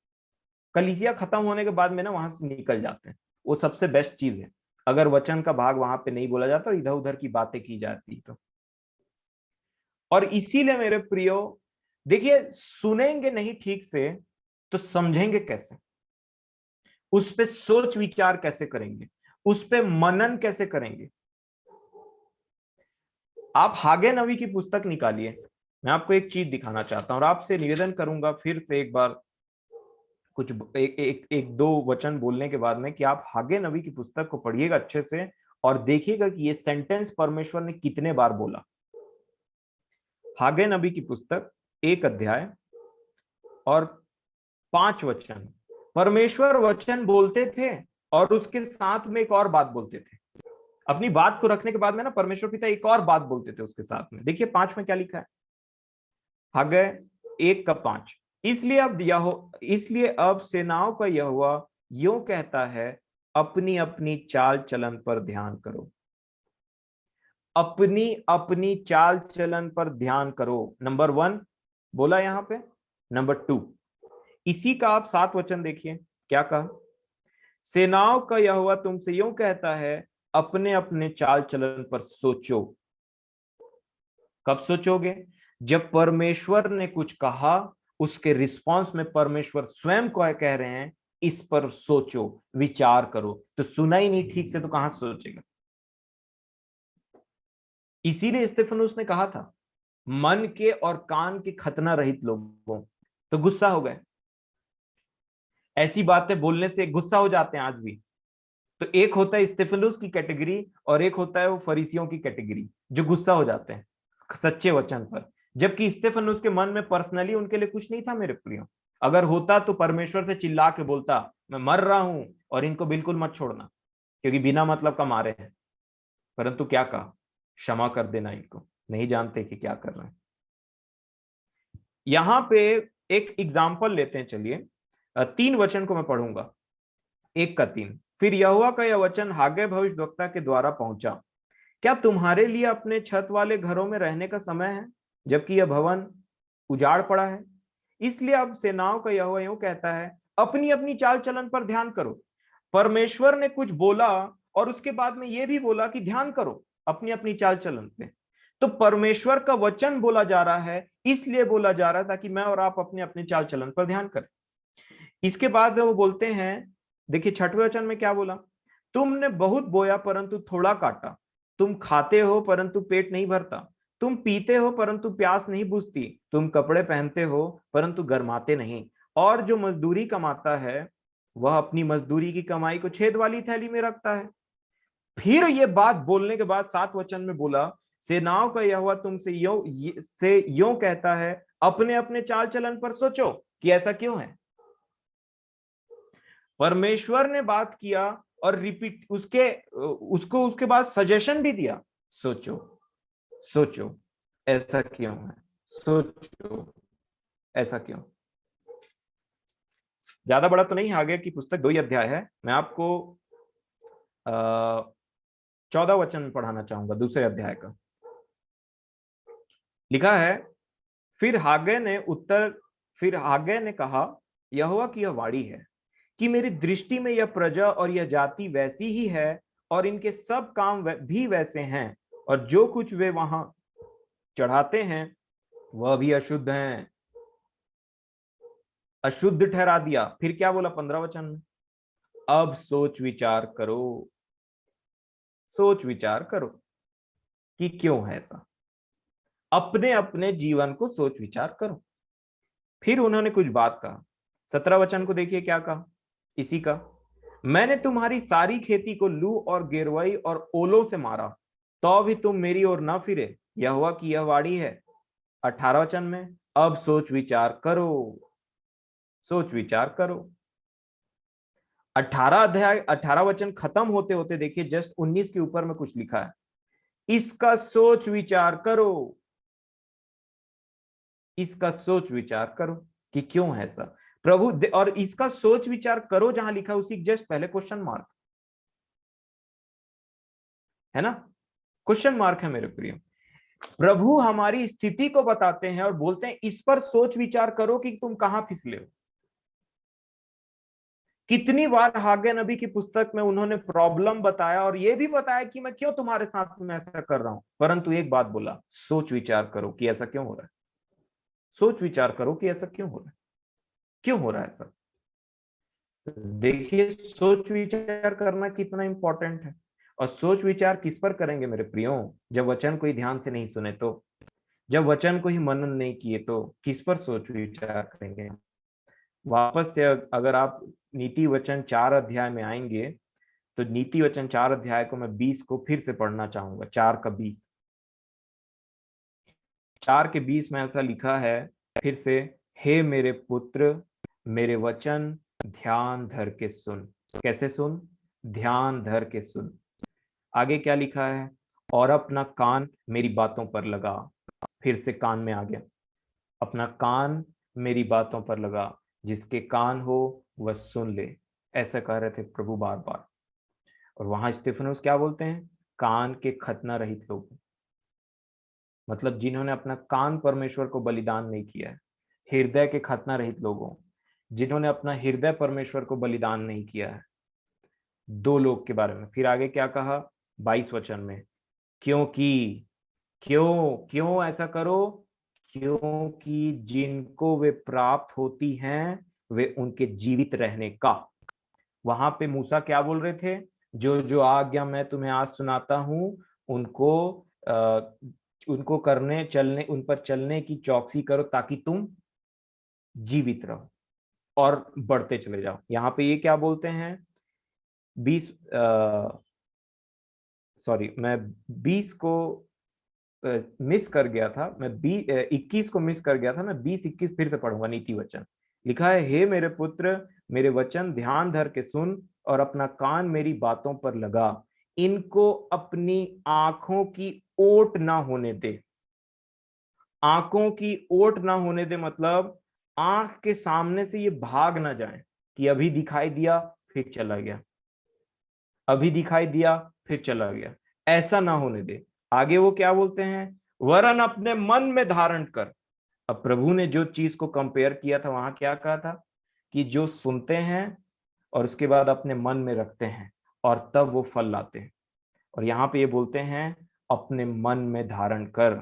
कलीसिया खत्म होने के बाद में ना वहां से निकल जाते हैं। वो सबसे बेस्ट चीज है अगर वचन का भाग वहां पे नहीं बोला जाता, इधर उधर की बातें की जाती तो। और इसीलिए मेरे प्रियो, देखिए सुनेंगे नहीं ठीक से तो समझेंगे कैसे, उस पे सोच विचार कैसे करेंगे, उस पे मनन कैसे करेंगे। आप हागे नबी की पुस्तक निकालिए, मैं आपको एक चीज दिखाना चाहता हूं और आपसे निवेदन करूंगा फिर से एक बार कुछ एक दो वचन बोलने के बाद में कि आप हागे नबी की पुस्तक को पढ़िएगा अच्छे से और देखिएगा कि ये सेंटेंस परमेश्वर ने कितने बार बोला। हागे नबी की पुस्तक 1 अध्याय और 5 वचन। परमेश्वर वचन बोलते थे और उसके साथ में एक और बात बोलते थे। अपनी बात को रखने के बाद में ना परमेश्वर पिता एक और बात बोलते थे उसके साथ में। देखिए 5 में क्या लिखा है, हागे 1 का 5। इसलिए अब सेनाओं का यहोवा यूं कहता है, अपनी अपनी चाल चलन पर ध्यान करो। अपनी अपनी चाल चलन पर ध्यान करो, नंबर 1 बोला यहां पे। नंबर 2, इसी का आप 7 वचन देखिए क्या कहा, सेनाओं का यहोवा तुमसे यूं कहता है, अपने अपने चाल चलन पर सोचो। कब सोचोगे? जब परमेश्वर ने कुछ कहा, उसके रिस्पांस में परमेश्वर स्वयं को कह रहे हैं इस पर सोचो, विचार करो। तो सुना ही नहीं ठीक से तो कहां सोचेगा। इसीलिए स्तेफनुस ने कहा था, मन के और कान के खतना रहित लोगों। तो गुस्सा हो गए, ऐसी बातें बोलने से गुस्सा हो जाते हैं आज भी। तो एक होता है स्तेफनुस की कैटेगरी और एक होता है वो फरीसियों की कैटेगरी जो गुस्सा हो जाते हैं सच्चे वचन पर। जबकि स्तेफनुस के मन में पर्सनली उनके लिए कुछ नहीं था मेरे प्रियो। अगर होता तो परमेश्वर से चिल्ला के बोलता, मैं मर रहा हूं और इनको बिल्कुल मत छोड़ना क्योंकि बिना मतलब का मारे हैं। परंतु क्या कहा, क्षमा कर देना, इनको नहीं जानते कि क्या कर रहे हैं। यहां पे एक एग्जाम्पल लेते हैं, चलिए 3 वचन को मैं पढ़ूंगा। 1 का 3, फिर यहोवा का यह वचन हागे भविष्यद्वक्ता के द्वारा पहुंचा, क्या तुम्हारे लिए अपने छत वाले घरों में रहने का समय है जबकि यह भवन उजाड़ पड़ा है? इसलिए अब सेनाओं का यहोवा यूं कहता है, अपनी अपनी चाल चलन पर ध्यान करो। परमेश्वर ने कुछ बोला और उसके बाद में यह भी बोला कि ध्यान करो अपनी अपनी चाल चलन पे। तो परमेश्वर का वचन बोला जा रहा है, इसलिए बोला जा रहा है ताकि मैं और आप अपने अपने चाल चलन पर ध्यान करें। इसके बाद वो बोलते हैं, देखिए 6वें वचन में क्या बोला, तुमने बहुत बोया परंतु थोड़ा काटा, तुम खाते हो परंतु पेट नहीं भरता, तुम पीते हो परंतु प्यास नहीं बुझती, तुम कपड़े पहनते हो परंतु गर्माते नहीं। और जो मजदूरी कमाता है वह अपनी मजदूरी की कमाई को छेद वाली थैली में रखता है। फिर ये बात बोलने के बाद 7 वचन में बोला, सेनाओं का यहोवा तुमसे यूं कहता है, अपने अपने चाल चलन पर सोचो कि ऐसा क्यों है। परमेश्वर ने बात किया और रिपीट उसके बाद सजेशन भी दिया, सोचो। सोचो ऐसा क्यों है, सोचो ऐसा क्यों। ज्यादा बड़ा तो नहीं, आगे की पुस्तक 2 ही अध्याय है। मैं आपको 14 वचन में पढ़ाना चाहूंगा, दूसरे अध्याय का। लिखा है, फिर हागे ने कहा, यहोवा की यह वाणी है कि मेरी दृष्टि में यह प्रजा और यह जाति वैसी ही है, और इनके सब काम भी वैसे हैं, और जो कुछ वे वहां चढ़ाते हैं वह भी अशुद्ध हैं, अशुद्ध ठहरा दिया। फिर क्या बोला 15 वचन में, अब सोच विचार करो, सोच विचार करो कि क्यों है ऐसा। अपने अपने जीवन को सोच विचार करो। फिर उन्होंने कुछ बात कहा, 17 वचन को देखिए क्या कहा इसी का, मैंने तुम्हारी सारी खेती को लू और गिरवई और ओलों से मारा, तो भी तुम मेरी ओर न फिरे, यहोवा की यह वाणी है। 18 वचन में, अब सोच विचार करो, सोच विचार करो। 18 वचन खत्म होते होते देखिए जस्ट 19 के ऊपर में कुछ लिखा है, इसका सोच विचार करो, इसका सोच विचार करो कि क्यों है ऐसा। प्रभु, और इसका सोच विचार करो जहां लिखा उसी जस्ट पहले क्वेश्चन मार्क है ना, क्वेश्चन मार्क है मेरे प्रिय। प्रभु हमारी स्थिति को बताते हैं और बोलते हैं इस पर सोच विचार करो कि तुम कहां फिसले हो। कितनी बार हागे नबी की पुस्तक में उन्होंने प्रॉब्लम बताया और यह भी बताया कि मैं क्यों तुम्हारे साथ में ऐसा कर रहा हूं, परंतु एक बात बोला, सोच विचार करो कि ऐसा क्यों हो रहा है, सोच विचार करो कि ऐसा क्यों हो रहा है, क्यों हो रहा है ऐसा। देखिए सोच विचार करना कितना इंपॉर्टेंट है। और सोच विचार किस पर करेंगे मेरे प्रियो, जब वचन को ही ध्यान से नहीं सुने तो, जब वचन को ही मनन नहीं किए तो किस पर सोच विचार करेंगे। वापस से अगर आप नीति वचन 4 अध्याय में आएंगे तो नीति वचन 4 अध्याय को मैं 20 को फिर से पढ़ना चाहूंगा। 4 का 20, 4 के 20 में ऐसा लिखा है फिर से, हे मेरे पुत्र मेरे वचन ध्यान धर के सुन। कैसे सुन, ध्यान धर के सुन। आगे क्या लिखा है, और अपना कान मेरी बातों पर लगा। फिर से कान में आ गया, अपना कान मेरी बातों पर लगा, जिसके कान हो वह सुन ले। ऐसा कह रहे थे प्रभु बार बार। और वहां स्टेफनोस क्या बोलते हैं, कान के खतना रहित लोग, मतलब जिन्होंने अपना कान परमेश्वर को बलिदान नहीं किया है। हृदय के खतना रहित लोगों, जिन्होंने अपना हृदय परमेश्वर को बलिदान नहीं किया है। 2 लोग के बारे में फिर आगे क्या कहा 22 वचन में, क्योंकि, क्यों क्यों ऐसा करो, क्योंकि जिनको वे प्राप्त होती हैं वे उनके जीवित रहने का। वहां पे मूसा क्या बोल रहे थे, जो जो आज्ञा मैं तुम्हें आज सुनाता हूं उनको उनको करने चलने, उन पर चलने की चौकसी करो ताकि तुम जीवित रहो और बढ़ते चले जाओ। यहाँ पे ये क्या बोलते हैं 20, सॉरी मैं 20 को मिस कर गया था, मैं 21 को मिस कर गया था, मैं 20-21 फिर से पढ़ूंगा। नीति वचन लिखा है, हे मेरे पुत्र मेरे वचन ध्यान धर के सुन और अपना कान मेरी बातों पर लगा, इनको अपनी आंखों की ओट ना होने दे। आंखों की ओट ना होने दे मतलब आंख के सामने से ये भाग ना जाए कि अभी दिखाई दिया फिर चला गया, अभी दिखाई दिया फिर चला गया, ऐसा ना होने दे। आगे वो क्या बोलते हैं, वरन अपने मन में धारण कर। अब प्रभु ने जो चीज को कंपेयर किया था वहां क्या कहा था, कि जो सुनते हैं और उसके बाद अपने मन में रखते हैं और तब वो फल लाते हैं। और यहाँ पे ये बोलते हैं अपने मन में धारण कर।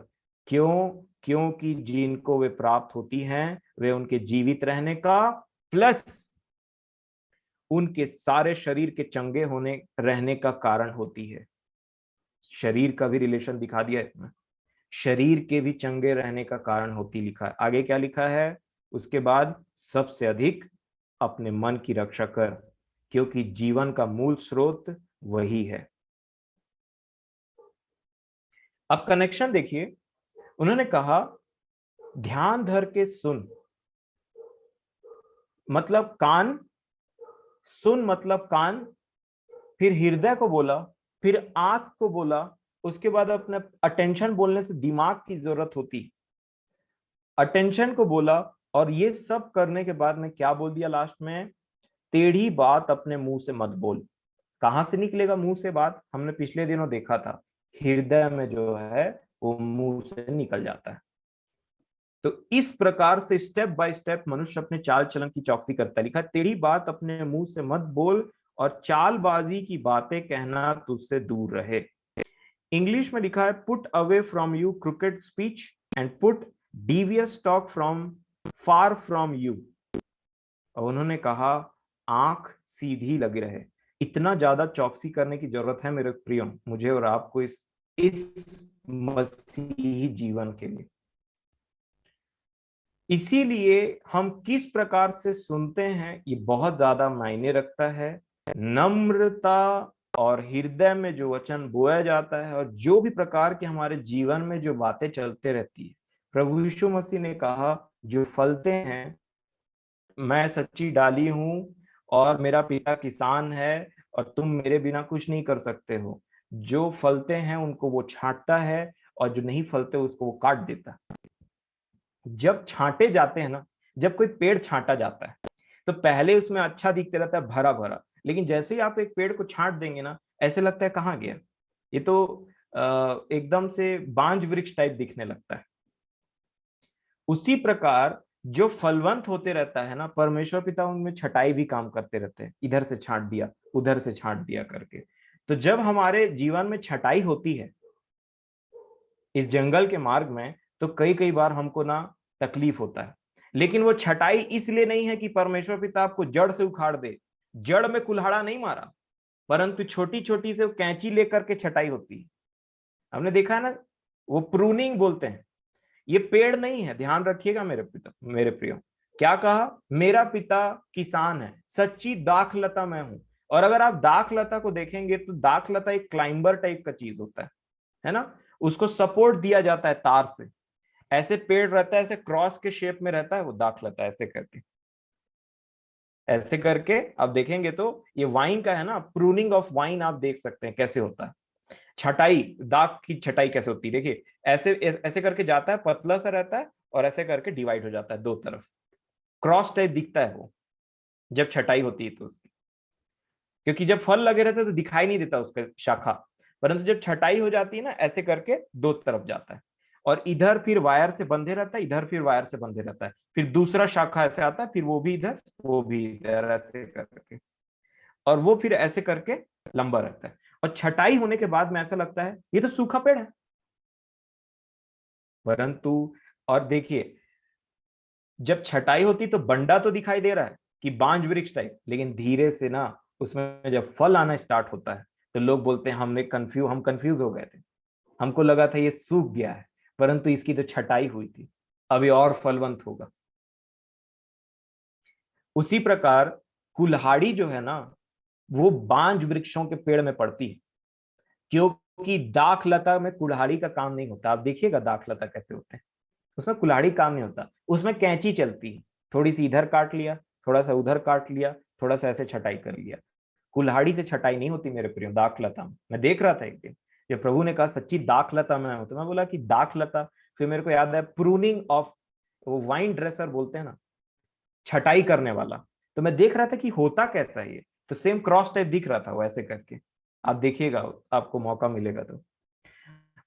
क्यों, क्योंकि जिनको वे प्राप्त होती हैं वे उनके जीवित रहने का, प्लस उनके सारे शरीर के चंगे होने रहने का कारण होती है। शरीर का भी रिलेशन दिखा दिया इसमें, शरीर के भी चंगे रहने का कारण होती लिखा है। आगे क्या लिखा है उसके बाद, सबसे अधिक अपने मन की रक्षा कर, क्योंकि जीवन का मूल स्रोत वही है। अब कनेक्शन देखिए, उन्होंने कहा ध्यान धर के सुन, मतलब कान, सुन मतलब कान, फिर हृदय को बोला, फिर आंख को बोला, उसके बाद अपने अटेंशन बोलने से दिमाग की जरूरत होती, अटेंशन को बोला, और ये सब करने के बाद में क्या बोल दिया लास्ट में, टेढ़ी बात अपने मुंह से मत बोल। कहां से निकलेगा मुंह से बात, हमने पिछले दिनों देखा था, हृदय में जो है वो मुंह से निकल जाता है। तो इस प्रकार से स्टेप बाय स्टेप मनुष्य अपने चाल चलन की चौकसी करता है। लिखा, टेढ़ी बात अपने मुंह से मत बोल और चालबाजी की बातें कहना तुझसे दूर रहे। इंग्लिश में लिखा है, put away from you cricket speech and put devious talk from far from you. और उन्होंने कहा, आंख सीधी लगी रहे। इतना ज्यादा चौकसी करने की जरूरत है मेरे प्रियो, मुझे और आपको इस मसीही जीवन के लिए। इसीलिए हम किस प्रकार से सुनते हैं ये बहुत ज्यादा मायने रखता है। नम्रता और हृदय में जो वचन बोया जाता है और जो भी प्रकार के हमारे जीवन में जो बातें चलते रहती है, प्रभु यीशु मसीह ने कहा, जो फलते हैं, मैं सच्ची डाली हूं और मेरा पिता किसान है और तुम मेरे बिना कुछ नहीं कर सकते हो। जो फलते हैं उनको वो छांटता है और जो नहीं फलते उसको वो काट देता है। जब छांटे जाते हैं ना, जब कोई पेड़ छांटा जाता है तो पहले उसमें अच्छा दिखते रहता है, भरा भरा, लेकिन जैसे ही आप एक पेड़ को छांट देंगे ना, ऐसे लगता है कहाँ गया ये तो, एकदम से बांझ वृक्ष टाइप दिखने लगता है। उसी प्रकार जो फलवंत होते रहता है ना, परमेश्वर पिता उनमें छटाई भी काम करते रहते हैं, इधर से छांट दिया उधर से छांट दिया करके। तो जब हमारे जीवन में छटाई होती है इस जंगल के मार्ग में, तो कई कई बार हमको ना तकलीफ होता है, लेकिन वो छटाई इसलिए नहीं है कि परमेश्वर पिता आपको जड़ से उखाड़ दे। जड़ में कुल्हाड़ा नहीं मारा, परंतु छोटी छोटी से कैंची लेकर के छटाई होती है। हमने देखा है ना, वो प्रूनिंग बोलते हैं। ये पेड़ नहीं है, ध्यान रखिएगा मेरे पिता, मेरे प्रियो। क्या कहा, मेरा पिता किसान है, सच्ची दाखलता मैं हूं। और अगर आप दाखलता को देखेंगे तो दाखलता एक क्लाइंबर टाइप का चीज होता है ना। उसको सपोर्ट दिया जाता है तार से, ऐसे पेड़ रहता है, ऐसे क्रॉस के शेप में रहता है, वो दाखलता ऐसे करके, ऐसे करके आप देखेंगे तो ये वाइन का है ना, प्रूनिंग ऑफ वाइन आप देख सकते हैं कैसे होता है। छटाई, दाग की छटाई कैसे होती है, देखिए ऐसे ऐसे करके जाता है, पतला सा रहता है और ऐसे करके डिवाइड हो जाता है दो तरफ, क्रॉस टाइप दिखता है वो जब छटाई होती है तो उसकी। क्योंकि जब फल लगे रहते हैं तो दिखाई नहीं देता उसका शाखा, परंतु जब छटाई हो जाती है ना, ऐसे करके दो तरफ जाता है, और इधर फिर वायर से बंधे रहता है, इधर फिर वायर से बंधे रहता है, फिर दूसरा शाखा ऐसे आता है, फिर वो भी इधर वो भी इधर ऐसे करके, और वो फिर ऐसे करके लंबा रहता है। और छटाई होने के बाद में ऐसा लगता है ये तो सूखा पेड़ है, परंतु, और देखिए, जब छटाई होती तो बंडा तो दिखाई दे रहा है कि बांझ वृक्ष टाइप, लेकिन धीरे से ना उसमें जब फल आना स्टार्ट होता है तो लोग बोलते हैं हम कंफ्यूज हो गए थे, हमको लगा था ये सूख गया है, परंतु इसकी तो छटाई हुई थी, अभी और फलवंत होगा। उसी प्रकार कुल्हाड़ी जो है ना, वो बांझ वृक्षों के पेड़ में पड़ती है, क्योंकि दाखलता में कुल्हाड़ी का काम नहीं होता। आप देखिएगा दाखलता कैसे होते हैं, उसमें कुल्हाड़ी काम नहीं होता, उसमें कैंची चलती है, थोड़ी सी इधर काट लिया, थोड़ा सा उधर काट लिया, थोड़ा सा ऐसे छटाई कर लिया। कुल्हाड़ी से छटाई नहीं होती मेरे प्रियो दाखलता में। मैं देख रहा था एक दिन, जब प्रभु ने कहा सच्ची दाखलता में हो, तो मैं बोला कि दाखलता, फिर मेरे को याद है प्रूनिंग ऑफ, वो वाइन ड्रेसर बोलते हैं ना, छटाई करने वाला। तो मैं देख रहा था कि होता कैसा है ये, तो सेम क्रॉस टाइप दिख रहा था वो ऐसे करके। आप देखिएगा, आपको मौका मिलेगा तो।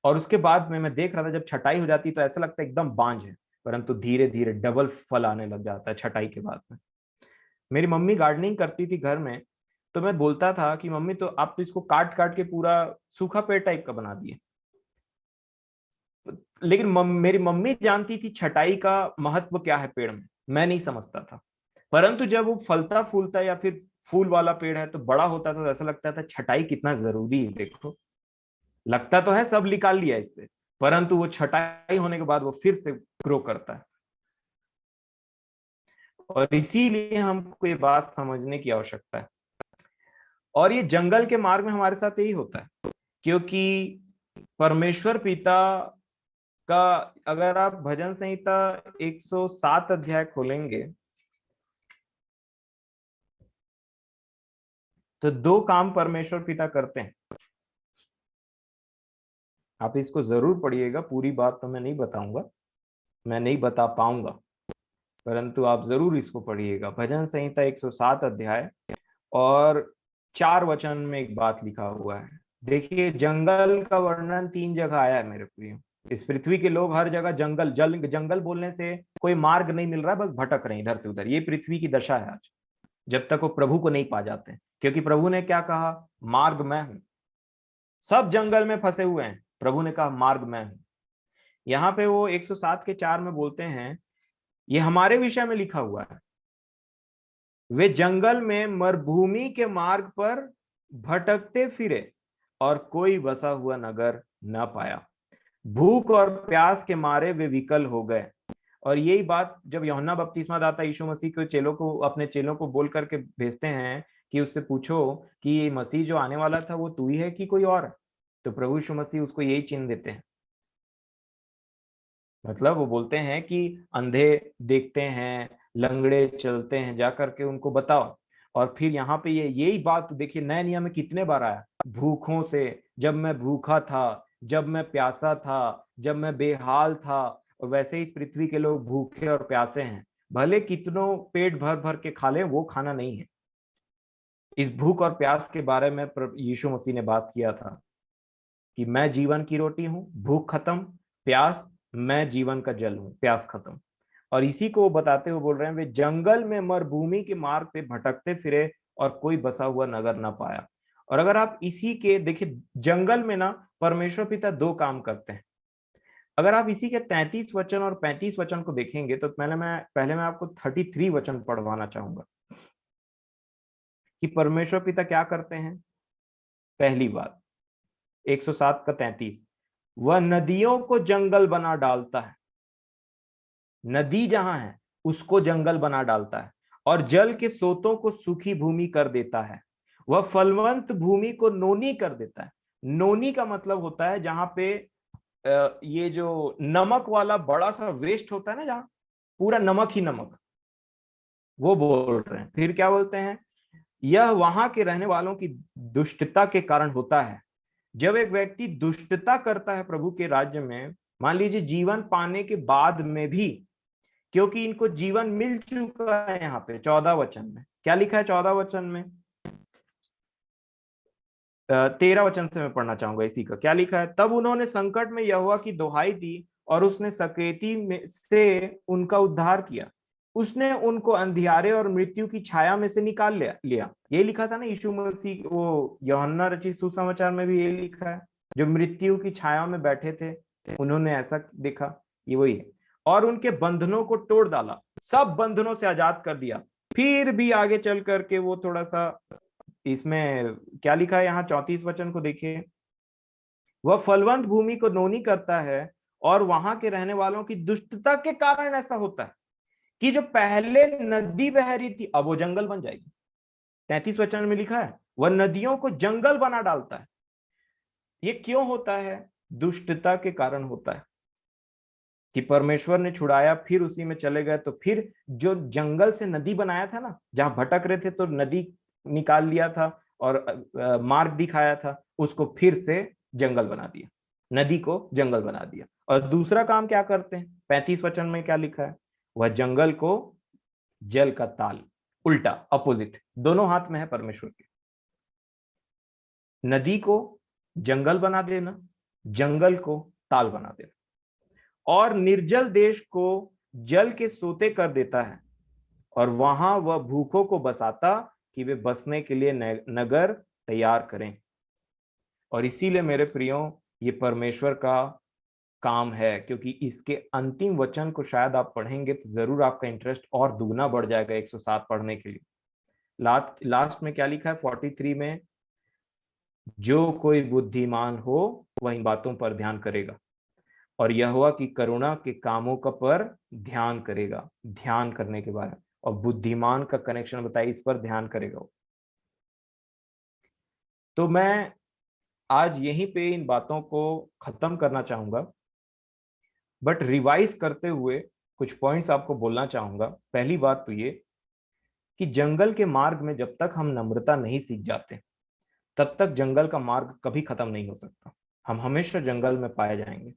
और उसके बाद में मैं देख रहा था जब छटाई हो जाती तो ऐसा लगता है एकदम बांझ है, परंतु धीरे धीरे डबल फल आने लग जाता है छटाई के बाद में। मेरी मम्मी गार्डनिंग करती थी घर में, तो मैं बोलता था कि मम्मी तो आप तो इसको काट काट के पूरा सूखा पेड़ टाइप का बना दिए। लेकिन मेरी मम्मी जानती थी छटाई का महत्व क्या है पेड़ में, मैं नहीं समझता था। परंतु जब वो फलता फूलता या फिर फूल वाला पेड़ है तो बड़ा होता तो ऐसा लगता था छटाई कितना जरूरी है। देखो, लगता तो है सब निकाल लिया इससे, परंतु वो छटाई होने के बाद वो फिर से ग्रो करता है। और इसीलिए हमको ये बात समझने की आवश्यकता है। और ये जंगल के मार्ग में हमारे साथ यही होता है, क्योंकि परमेश्वर पिता का, अगर आप भजन संहिता 107 अध्याय खोलेंगे तो दो काम परमेश्वर पिता करते हैं। आप इसको जरूर पढ़िएगा, पूरी बात तो मैं नहीं बताऊंगा, मैं नहीं बता पाऊंगा, परंतु आप जरूर इसको पढ़िएगा। भजन संहिता 107 अध्याय और 4 वचन में एक बात लिखा हुआ है। देखिए, जंगल का वर्णन 3 जगह आया है मेरे प्रियो। इस पृथ्वी के लोग हर जगह जंगल जंगल बोलने से कोई मार्ग नहीं मिल रहा है, बस भटक रहे हैं इधर से उधर। ये पृथ्वी की दशा है आज, जब तक वो प्रभु को नहीं पा जाते हैं। क्योंकि प्रभु ने क्या कहा? मार्ग मैं हूं। सब जंगल में फंसे हुए हैं, प्रभु ने कहा मार्ग मैं हूं। यहाँ पे वो 107 के 4 में बोलते हैं, ये हमारे विषय में लिखा हुआ है, वे जंगल में मरुभूमि के मार्ग पर भटकते फिरे और कोई बसा हुआ नगर न पाया। भूख और प्यास के मारे वे विकल हो गए। और यही बात जब यूहन्ना बपतिस्मा दाता यीशु मसीह के चेलों को, अपने चेलों को बोल करके भेजते हैं कि उससे पूछो कि ये मसीह जो आने वाला था वो तू ही है कि कोई और है, तो प्रभु यीशु मसीह उसको यही चिन्ह देते हैं। मतलब वो बोलते हैं कि अंधे देखते हैं, लंगड़े चलते हैं, जा करके उनको बताओ। और फिर यहाँ पे ये यही बात देखिए, नए नियम में कितने बार आया, भूखों से, जब मैं भूखा था, जब मैं प्यासा था, जब मैं बेहाल था। और वैसे ही इस पृथ्वी के लोग भूखे और प्यासे हैं, भले कितनों पेट भर भर के खा ले, वो खाना नहीं है। इस भूख और प्यास के बारे में यीशु मसीह ने बात किया था कि मैं जीवन की रोटी हूं, भूख खत्म, प्यास, मैं जीवन का जल हूं, प्यास खत्म। और इसी को वो बताते हुए बोल रहे हैं, वे जंगल में मरुभूमि के मार्ग पे भटकते फिरे और कोई बसा हुआ नगर ना पाया। और अगर आप इसी के देखिए, जंगल में ना परमेश्वर पिता 2 काम करते हैं। अगर आप इसी के 33 वचन और 35 वचन को देखेंगे तो पहले मैं आपको 33 वचन पढ़वाना चाहूंगा कि परमेश्वर पिता क्या करते हैं। पहली बात, 107 का 33, वह नदियों को जंगल बना डालता है। नदी जहां है उसको जंगल बना डालता है, और जल के सोतों को सूखी भूमि कर देता है। वह फलवंत भूमि को नोनी कर देता है। नोनी का मतलब होता है जहां पे ये जो नमक वाला बड़ा सा वेस्ट होता है ना, जहां पूरा नमक ही नमक, वो बोल रहे हैं। फिर क्या बोलते हैं, यह वहां के रहने वालों की दुष्टता के कारण होता है। जब एक व्यक्ति दुष्टता करता है प्रभु के राज्य में, मान लीजिए जीवन पाने के बाद में भी, क्योंकि इनको जीवन मिल चुका है। यहाँ पे 14 वचन में क्या लिखा है? 14 वचन में 13 वचन से मैं पढ़ना चाहूंगा इसी का। क्या लिखा है? तब उन्होंने संकट में यहोवा की दुहाई दी और उसने सकेती में से उनका उद्धार किया। उसने उनको अंधियारे और मृत्यु की छाया में से निकाल लिया। ये लिखा था ना यीशु मसीह, वो यूहन्ना रचित सुसमाचार में भी ये लिखा है, जो मृत्यु की छाया में बैठे थे उन्होंने ऐसा देखा, ये वही है। और उनके बंधनों को तोड़ डाला, सब बंधनों से आजाद कर दिया। फिर भी आगे चल करके वो थोड़ा सा, इसमें क्या लिखा है यहाँ 34 वचन को देखिए, वह फलवंत भूमि को नोनी करता है और वहां के रहने वालों की दुष्टता के कारण ऐसा होता है कि जो पहले नदी बह रही थी अब वो जंगल बन जाएगी। 33 वचन में लिखा है, वह नदियों को जंगल बना डालता है। ये क्यों होता है? दुष्टता के कारण होता है कि परमेश्वर ने छुड़ाया, फिर उसी में चले गए, तो फिर जो जंगल से नदी बनाया था ना, जहां भटक रहे थे तो नदी निकाल लिया था और मार्ग दिखाया था, उसको फिर से जंगल बना दिया, नदी को जंगल बना दिया। और दूसरा काम क्या करते हैं? 35 वचन में क्या लिखा है? वह जंगल को जल का ताल, उल्टा अपोजिट, दोनों हाथ में है परमेश्वर के। नदी को जंगल बना देना, जंगल को ताल बना देना, और निर्जल देश को जल के सोते कर देता है। और वहां वह भूखों को बसाता कि वे बसने के लिए नगर तैयार करें। और इसीलिए मेरे प्रियो, ये परमेश्वर का काम है, क्योंकि इसके अंतिम वचन को शायद आप पढ़ेंगे तो जरूर आपका इंटरेस्ट और दुगना बढ़ जाएगा 107 पढ़ने के लिए। लास्ट में क्या लिखा है 43 में? जो कोई बुद्धिमान हो वह इन बातों पर ध्यान करेगा और यहोवा की करुणा के कामों का पर ध्यान करेगा। ध्यान करने के बारे में, और बुद्धिमान का कनेक्शन बताइए, इस पर ध्यान करेगा। तो मैं आज यहीं पे इन बातों को खत्म करना चाहूंगा, बट रिवाइज करते हुए कुछ पॉइंट्स आपको बोलना चाहूंगा। पहली बात तो ये कि जंगल के मार्ग में जब तक हम नम्रता नहीं सीख जाते, तब तक जंगल का मार्ग कभी खत्म नहीं हो सकता। हम हमेशा जंगल में पाए जाएंगे।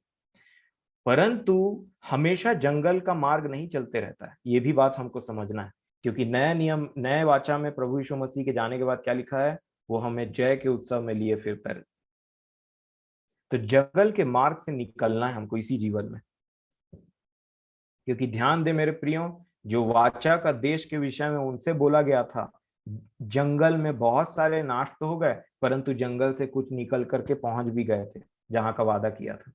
परंतु हमेशा जंगल का मार्ग नहीं चलते रहता है, ये भी बात हमको समझना है। क्योंकि नया नियम, नए वाचा में प्रभु यीशु मसीह के जाने के बाद क्या लिखा है, वो हमें जय के उत्सव में लिए फिरता है। तो जंगल के मार्ग से निकलना है हमको इसी जीवन में। क्योंकि ध्यान दे मेरे प्रियो, जो वाचा का देश के विषय में उनसे बोला गया था, जंगल में बहुत सारे नाश तो हो गए, परंतु जंगल से कुछ निकल करके पहुंच भी गए थे जहां का वादा किया था।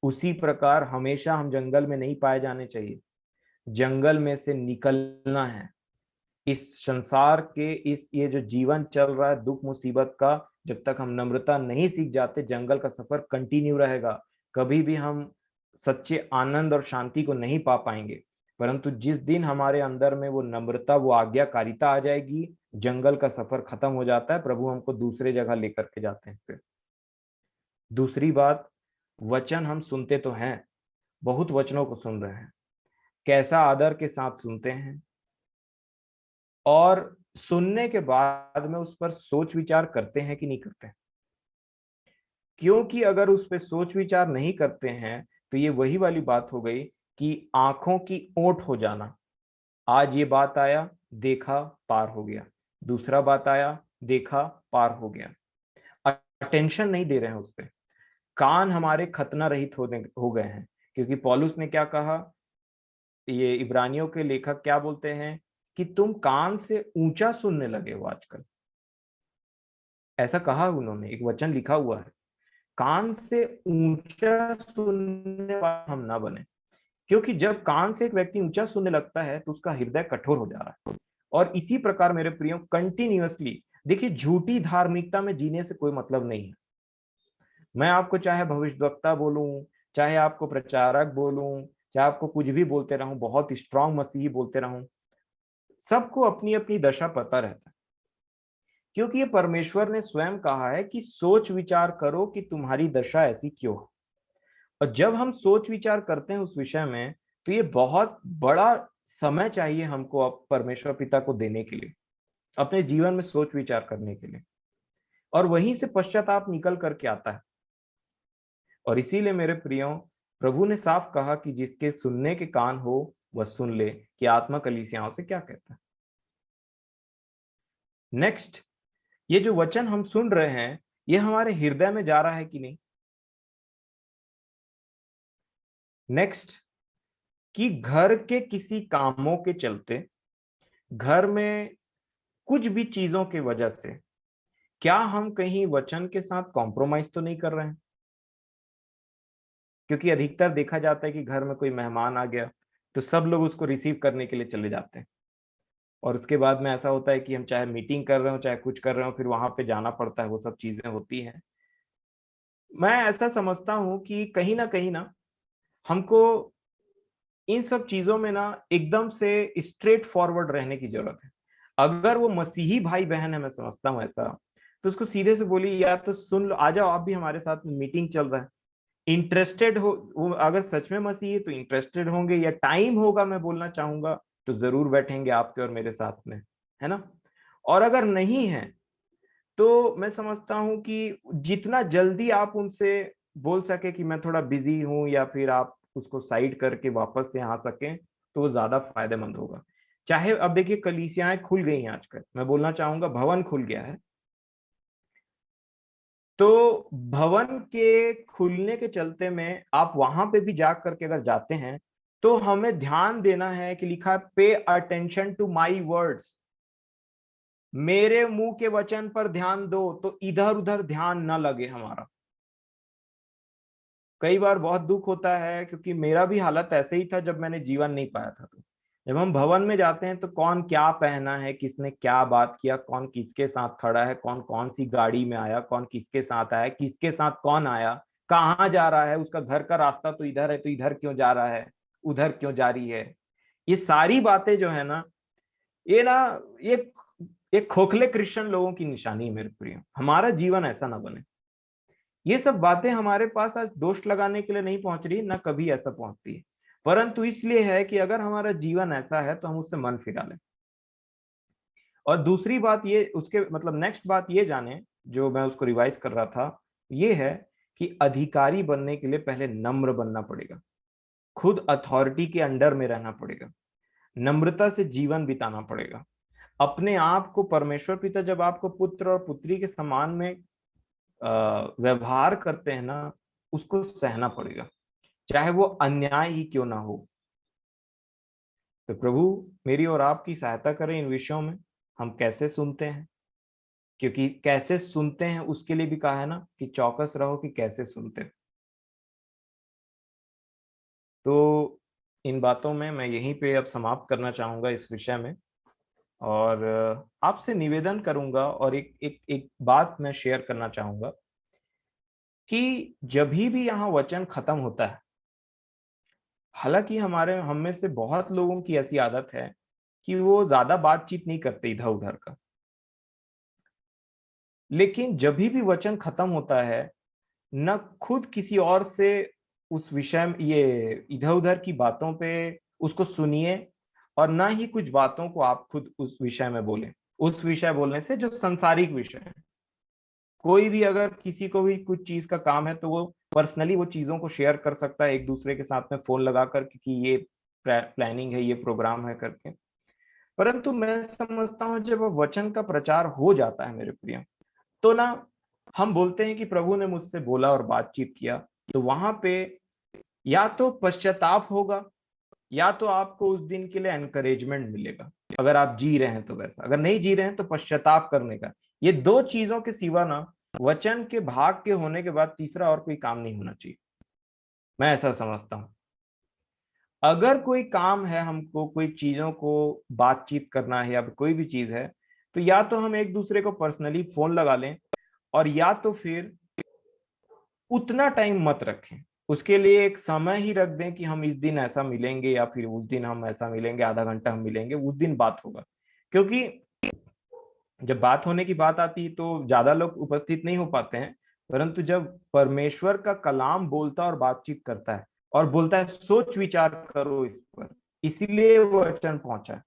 उसी प्रकार हमेशा हम जंगल में नहीं पाए जाने चाहिए, जंगल में से निकलना है। इस संसार के इस ये जो जीवन चल रहा है दुख मुसीबत का, जब तक हम नम्रता नहीं सीख जाते, जंगल का सफर कंटिन्यू रहेगा। कभी भी हम सच्चे आनंद और शांति को नहीं पा पाएंगे। परंतु जिस दिन हमारे अंदर में वो नम्रता, वो आज्ञाकारिता आ जाएगी, जंगल का सफर खत्म हो जाता है, प्रभु हमको दूसरे जगह लेकर के जाते हैं। फिर दूसरी बात, वचन हम सुनते तो हैं, बहुत वचनों को सुन रहे हैं, कैसा आदर के साथ सुनते हैं, और सुनने के बाद में उस पर सोच विचार करते हैं कि नहीं करते हैं। क्योंकि अगर उस पर सोच विचार नहीं करते हैं तो ये वही वाली बात हो गई कि आंखों की ओट हो जाना। आज ये बात आया, देखा, पार हो गया, दूसरा बात आया, देखा, पार हो गया, अटेंशन नहीं दे रहे हैं उस पर। कान हमारे खतना रहित हो गए हैं। क्योंकि पौलुस ने क्या कहा, ये इब्रानियों के लेखक क्या बोलते हैं कि तुम कान से ऊंचा सुनने लगे हो आजकल। ऐसा कहा उन्होंने, एक वचन लिखा हुआ है, कान से ऊंचा सुनने वाला हम ना बने। क्योंकि जब कान से एक व्यक्ति ऊंचा सुनने लगता है तो उसका हृदय कठोर हो जा रहा है। और इसी प्रकार मेरे प्रियो, कंटिन्यूअसली देखिए, झूठी धार्मिकता में जीने से कोई मतलब नहीं है। मैं आपको चाहे भविष्यवक्ता बोलूं, चाहे आपको प्रचारक बोलूं, चाहे आपको कुछ भी बोलते रहूं, बहुत स्ट्रांग मसीही बोलते रहूं, सबको अपनी अपनी दशा पता रहता है। क्योंकि ये परमेश्वर ने स्वयं कहा है कि सोच विचार करो कि तुम्हारी दशा ऐसी क्यों है। और जब हम सोच विचार करते हैं उस विषय में, तो ये बहुत बड़ा समय चाहिए हमको अब परमेश्वर पिता को देने के लिए, अपने जीवन में सोच विचार करने के लिए। और वहीं से पश्चाताप निकल करके आता है। और इसीलिए मेरे प्रियो, प्रभु ने साफ कहा कि जिसके सुनने के कान हो वह सुन ले कि आत्मा कलीसियाओं से क्या कहता है। नेक्स्ट, ये जो वचन हम सुन रहे हैं, ये हमारे हृदय में जा रहा है कि नहीं। नेक्स्ट, कि घर के किसी कामों के चलते, घर में कुछ भी चीजों की वजह से, क्या हम कहीं वचन के साथ कॉम्प्रोमाइज तो नहीं कर रहे हैं। क्योंकि अधिकतर देखा जाता है कि घर में कोई मेहमान आ गया तो सब लोग उसको रिसीव करने के लिए चले जाते हैं, और उसके बाद में ऐसा होता है कि हम चाहे मीटिंग कर रहे हो, चाहे कुछ कर रहे हो, फिर वहां पे जाना पड़ता है, वो सब चीजें होती हैं। मैं ऐसा समझता हूं कि कहीं ना हमको इन सब चीजों में ना एकदम से स्ट्रेट फॉरवर्ड रहने की जरूरत है। अगर वो मसीही भाई बहन है, मैं समझता हूँ ऐसा, तो उसको सीधे से बोलिए, या तो सुन लो, आ जाओ आप भी हमारे साथ, मीटिंग चल रहा है, इंटरेस्टेड हो वो, अगर सच में मसीही है तो इंटरेस्टेड होंगे, या टाइम होगा, मैं बोलना चाहूंगा, तो जरूर बैठेंगे आपके और मेरे साथ में, है ना। और अगर नहीं है तो मैं समझता हूं कि जितना जल्दी आप उनसे बोल सके कि मैं थोड़ा बिजी हूं, या फिर आप उसको साइड करके वापस से आ सकें, तो वो ज्यादा फायदेमंद होगा। चाहे अब देखिए कलीसियाएं खुल गई हैं आजकल, मैं बोलना चाहूंगा भवन खुल गया है, तो भवन के खुलने के चलते में आप वहां पे भी जा करके अगर जाते हैं, तो हमें ध्यान देना है कि लिखा है, pay attention to my words, मेरे मुंह के वचन पर ध्यान दो, तो इधर उधर ध्यान ना लगे हमारा। कई बार बहुत दुख होता है, क्योंकि मेरा भी हालत ऐसे ही था जब मैंने जीवन नहीं पाया था। तो जब हम भवन में जाते हैं तो कौन क्या पहना है, किसने क्या बात किया, कौन किसके साथ खड़ा है, कौन कौन सी गाड़ी में आया, कौन किसके साथ आया, किसके साथ कौन आया, कहाँ जा रहा है, उसका घर का रास्ता तो इधर है, तो इधर क्यों जा रहा है, उधर क्यों जा रही है। ये सारी बातें जो है ना, ये ना, ये ये खोखले क्रिश्चियन लोगों की निशानी है मेरे प्रिय। हमारा जीवन ऐसा ना बने। ये सब बातें हमारे पास आज दोष लगाने के लिए नहीं पहुंच रही, ना कभी ऐसा पहुंचती है, परंतु इसलिए है कि अगर हमारा जीवन ऐसा है तो हम उससे मन फिरा लें। और दूसरी बात ये, उसके मतलब नेक्स्ट बात ये जाने, जो मैं उसको रिवाइज कर रहा था, ये है कि अधिकारी बनने के लिए पहले नम्र बनना पड़ेगा, खुद अथॉरिटी के अंडर में रहना पड़ेगा, नम्रता से जीवन बिताना पड़ेगा, अपने आप को परमेश्वर पिता जब आपको पुत्र और पुत्री के समान में व्यवहार करते हैं ना, उसको सहना पड़ेगा, चाहे वो अन्याय ही क्यों ना हो। तो प्रभु मेरी और आपकी सहायता करें इन विषयों में। हम कैसे सुनते हैं, क्योंकि कैसे सुनते हैं उसके लिए भी कहा है ना कि चौकस रहो कि कैसे सुनते हैं। तो इन बातों में मैं यहीं पे अब समाप्त करना चाहूंगा इस विषय में, और आपसे निवेदन करूंगा और एक एक एक बात मैं शेयर करना चाहूंगा कि जब भी यहाँ वचन खत्म होता है, हालांकि हमारे हम में से बहुत लोगों की ऐसी आदत है कि वो ज्यादा बातचीत नहीं करते इधर उधर का, लेकिन जब भी वचन खत्म होता है, न खुद किसी और से उस विषय में ये इधर उधर की बातों पे उसको सुनिए, और ना ही कुछ बातों को आप खुद उस विषय में बोलें। उस विषय बोलने से जो सांसारिक विषय है, कोई भी अगर किसी को भी कुछ चीज का काम है तो वो पर्सनली वो चीजों को शेयर कर सकता है एक दूसरे के साथ में फोन लगा कर कि ये प्लानिंग है, ये प्रोग्राम है करके। परंतु मैं समझता हूँ जब वचन का प्रचार हो जाता है मेरे प्रिय, तो ना हम बोलते हैं कि प्रभु ने मुझसे बोला और बातचीत किया, तो वहां पे या तो पश्चाताप होगा, या तो आपको उस दिन के लिए एनकरेजमेंट मिलेगा, अगर आप जी रहे हैं तो वैसा, अगर नहीं जी रहे हैं तो पश्चाताप करने का। ये दो चीजों के सिवा ना वचन के भाग के होने के बाद तीसरा और कोई काम नहीं होना चाहिए, मैं ऐसा समझता हूं। अगर कोई काम है, हमको कोई चीजों को बातचीत करना है या कोई भी चीज है, तो या तो हम एक दूसरे को पर्सनली फोन लगा लें, और या तो फिर उतना टाइम मत रखें, उसके लिए एक समय ही रख दें कि हम इस दिन ऐसा मिलेंगे या फिर उस दिन हम ऐसा मिलेंगे, आधा घंटा हम मिलेंगे, उस दिन बात होगा। क्योंकि जब बात होने की बात आती है तो ज्यादा लोग उपस्थित नहीं हो पाते हैं, परंतु जब परमेश्वर का कलाम बोलता और बातचीत करता है और बोलता है सोच विचार करो इस पर, इसीलिए वो वचन पहुंचा है,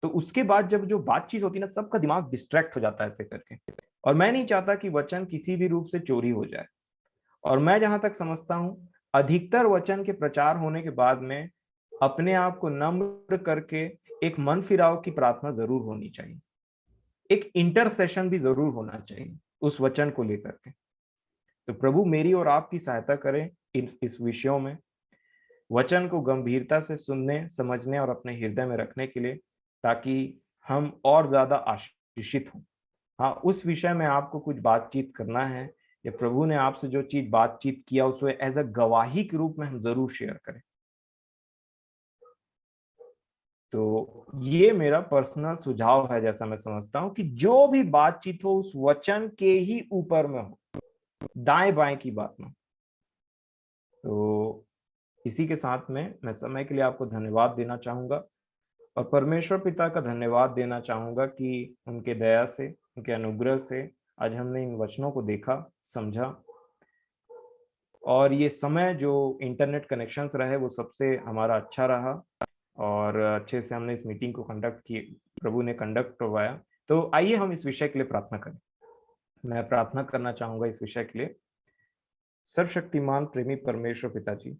तो उसके बाद जब जो बातचीत होती है ना, सबका दिमाग डिस्ट्रैक्ट हो जाता है ऐसे करके। और मैं नहीं चाहता कि वचन किसी भी रूप से चोरी हो जाए। और मैं जहां तक समझता हूं, अधिकतर वचन के प्रचार होने के बाद में अपने आप को नम्र करके एक मन फिराव की प्रार्थना जरूर होनी चाहिए, एक इंटरसेशन भी जरूर होना चाहिए उस वचन को लेकर के। तो प्रभु मेरी और आपकी सहायता करें इस विषयों में, वचन को गंभीरता से सुनने, समझने और अपने हृदय में रखने के लिए, ताकि हम और ज्यादा आशीषित हों। हाँ, उस विषय में आपको कुछ बातचीत करना है, या प्रभु ने आपसे जो चीज बातचीत किया उसको एज अ गवाही के रूप में हम जरूर शेयर करें। तो ये मेरा पर्सनल सुझाव है, जैसा मैं समझता हूं कि जो भी बातचीत हो उस वचन के ही ऊपर में हो, दाएं बाएं की बात ना। तो इसी के साथ में मैं समय के लिए आपको धन्यवाद देना चाहूंगा, और परमेश्वर पिता का धन्यवाद देना चाहूंगा कि उनके दया से, उनके अनुग्रह से आज हमने इन वचनों को देखा, समझा, और ये समय जो इंटरनेट कनेक्शंस रहे वो सबसे हमारा अच्छा रहा, और अच्छे से हमने इस मीटिंग को कंडक्ट किए, प्रभु ने कंडक्ट करवाया। तो आइए हम इस विषय के लिए प्रार्थना करें। मैं प्रार्थना करना चाहूंगा इस विषय के लिए। सर्वशक्तिमान प्रेमी परमेश्वर पिताजी,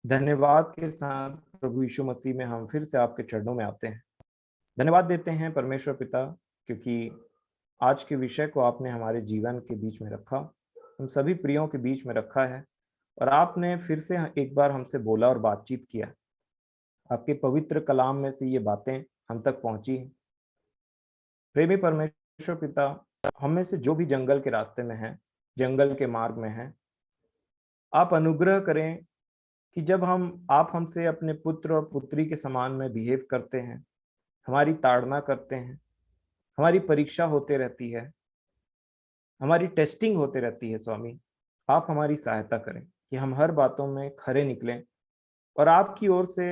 धन्यवाद के साथ प्रभु यीशु मसीह में हम फिर से आपके चरणों में आते हैं। धन्यवाद देते हैं परमेश्वर पिता, क्योंकि आज के विषय को आपने हमारे जीवन के बीच में रखा, हम सभी प्रियों के बीच में रखा है, और आपने फिर से एक बार हमसे बोला और बातचीत किया। आपके पवित्र कलाम में से ये बातें हम तक पहुंची हैं। प्रेमी परमेश्वर पिता, हम में से जो भी जंगल के रास्ते में है, जंगल के मार्ग में है, आप अनुग्रह करें कि जब आप हमसे अपने पुत्र और पुत्री के समान में बिहेव करते हैं, हमारी ताड़ना करते हैं, हमारी परीक्षा होते रहती है, हमारी टेस्टिंग होते रहती है स्वामी, आप हमारी सहायता करें कि हम हर बातों में खरे निकलें, और आपकी ओर से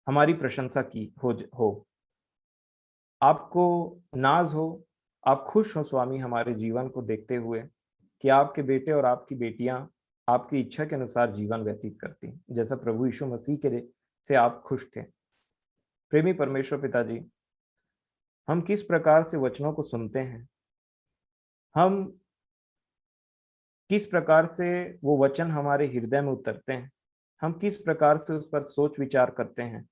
हमारी प्रशंसा की हो, आपको नाज हो, आप खुश हो स्वामी हमारे जीवन को देखते हुए कि आपके बेटे और आपकी बेटियां आपकी इच्छा के अनुसार जीवन व्यतीत करती हैं, जैसा प्रभु यीशु मसीह के से आप खुश थे। प्रेमी परमेश्वर पिताजी, हम किस प्रकार से वचनों को सुनते हैं, हम किस प्रकार से वो वचन हमारे हृदय में उतरते हैं, हम किस प्रकार से उस पर सोच विचार करते हैं।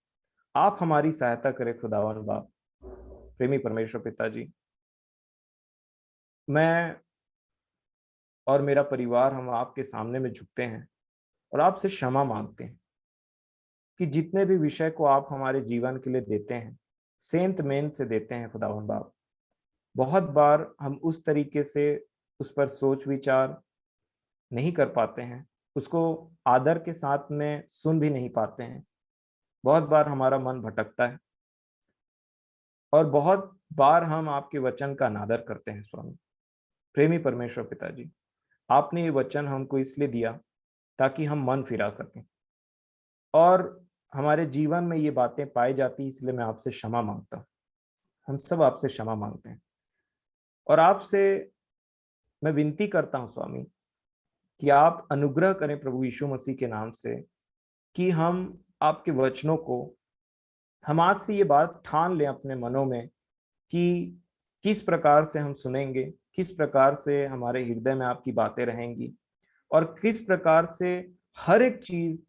आप हमारी सहायता करें खुदावन बाप। प्रेमी परमेश्वर पिताजी, मैं और मेरा परिवार हम आपके सामने में झुकते हैं और आपसे क्षमा मांगते हैं कि जितने भी विषय को आप हमारे जीवन के लिए देते हैं, सेंत मेन से देते हैं खुदावन बाप, बहुत बार हम उस तरीके से उस पर सोच विचार नहीं कर पाते हैं, उसको आदर के साथ में सुन भी नहीं पाते हैं। बहुत बार हमारा मन भटकता है और बहुत बार हम आपके वचन का अनादर करते हैं स्वामी। प्रेमी परमेश्वर पिताजी, आपने ये वचन हमको इसलिए दिया ताकि हम मन फिरा सकें, और हमारे जीवन में ये बातें पाई जाती, इसलिए मैं आपसे क्षमा मांगता हूँ। हम सब आपसे क्षमा मांगते हैं और आपसे मैं विनती करता हूँ स्वामी कि आप अनुग्रह करें प्रभु यीशु मसीह के नाम से कि हम आपके वचनों को, हम आज से ये बात ठान लें अपने मनों में कि किस प्रकार से हम सुनेंगे, किस प्रकार से हमारे हृदय में आपकी बातें रहेंगी, और किस प्रकार से हर एक चीज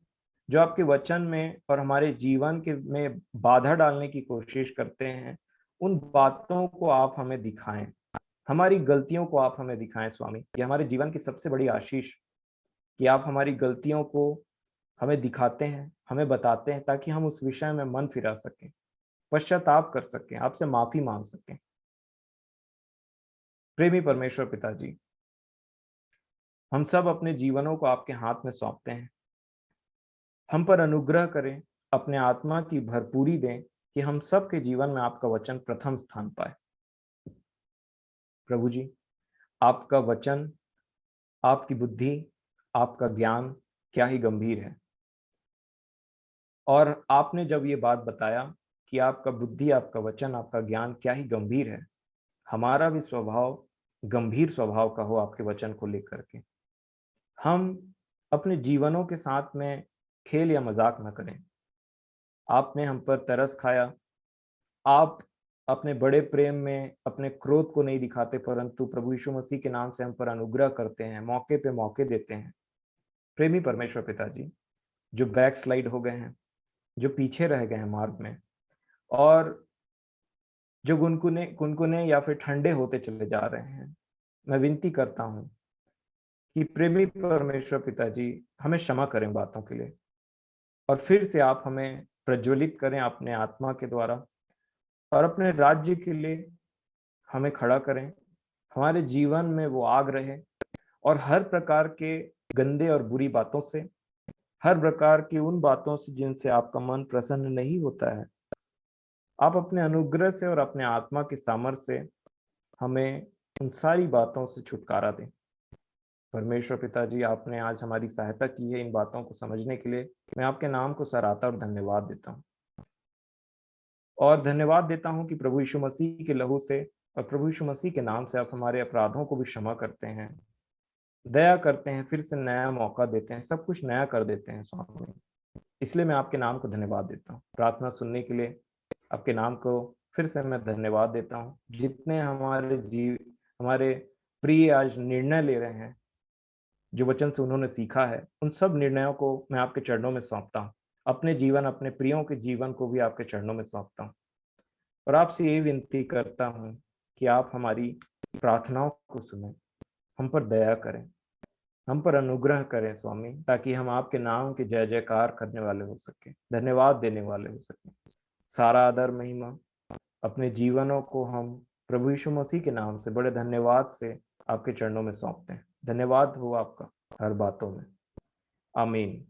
जो आपके वचन में और हमारे जीवन के में बाधा डालने की कोशिश करते हैं, उन बातों को आप हमें दिखाएं, हमारी गलतियों को आप हमें दिखाएं स्वामी। ये हमारे जीवन की सबसे बड़ी आशीष कि आप हमारी गलतियों को हमें दिखाते हैं, हमें बताते हैं, ताकि हम उस विषय में मन फिरा सकें, पश्चाताप कर सकें, आपसे माफी मांग सकें। प्रेमी परमेश्वर पिताजी, हम सब अपने जीवनों को आपके हाथ में सौंपते हैं। हम पर अनुग्रह करें, अपने आत्मा की भरपूरी दें कि हम सबके जीवन में आपका वचन प्रथम स्थान पाए। प्रभु जी, आपका वचन, आपकी बुद्धि, आपका ज्ञान क्या ही गंभीर है। और आपने जब ये बात बताया कि आपका बुद्धि, आपका वचन, आपका ज्ञान क्या ही गंभीर है, हमारा भी स्वभाव गंभीर स्वभाव का हो आपके वचन को लेकर के। हम अपने जीवनों के साथ में खेल या मजाक न करें। आपने हम पर तरस खाया, आप अपने बड़े प्रेम में अपने क्रोध को नहीं दिखाते, परंतु प्रभु यीशु मसीह के नाम से हम पर अनुग्रह करते हैं, मौके पे मौके देते हैं। प्रेमी परमेश्वर पिताजी, जो बैक स्लाइड हो गए हैं, जो पीछे रह गए हैं मार्ग में, और जो गुनगुने गुनगुने या फिर ठंडे होते चले जा रहे हैं, मैं विनती करता हूँ कि प्रेमी परमेश्वर पिताजी हमें क्षमा करें बातों के लिए, और फिर से आप हमें प्रज्वलित करें अपने आत्मा के द्वारा, और अपने राज्य के लिए हमें खड़ा करें। हमारे जीवन में वो आग रहे, और हर प्रकार के गंदे और बुरी बातों से, हर प्रकार की उन बातों से जिनसे आपका मन प्रसन्न नहीं होता है, आप अपने अनुग्रह से और अपने आत्मा के सामर्थ्य से हमें उन सारी बातों से छुटकारा दें। परमेश्वर पिताजी, आपने आज हमारी सहायता की है इन बातों को समझने के लिए। मैं आपके नाम को सराहता और धन्यवाद देता हूँ, और धन्यवाद देता हूँ कि प्रभु यीशु मसीह के लहू से और प्रभु यीशु मसीह के नाम से आप हमारे अपराधों को भी क्षमा करते हैं, दया करते हैं, फिर से नया मौका देते हैं, सब कुछ नया कर देते हैं स्वामी। इसलिए मैं आपके नाम को धन्यवाद देता हूँ। प्रार्थना सुनने के लिए आपके नाम को फिर से मैं धन्यवाद देता हूँ। जितने हमारे प्रिय आज निर्णय ले रहे हैं, जो वचन से उन्होंने सीखा है, उन सब निर्णयों को मैं आपके चरणों में सौंपता हूँ। अपने जीवन, अपने प्रियों के जीवन को भी आपके चरणों में सौंपता हूँ, और आपसे यही विनती करता हूँ कि आप हमारी प्रार्थनाओं को सुनें, हम पर दया करें, हम पर अनुग्रह करें स्वामी, ताकि हम आपके नाम के जय जयकार करने वाले हो सके, धन्यवाद देने वाले हो सके। सारा आदर महिमा अपने जीवनों को हम प्रभु यीशु मसीह के नाम से बड़े धन्यवाद से आपके चरणों में सौंपते हैं। धन्यवाद हो आपका हर बातों में। आमीन।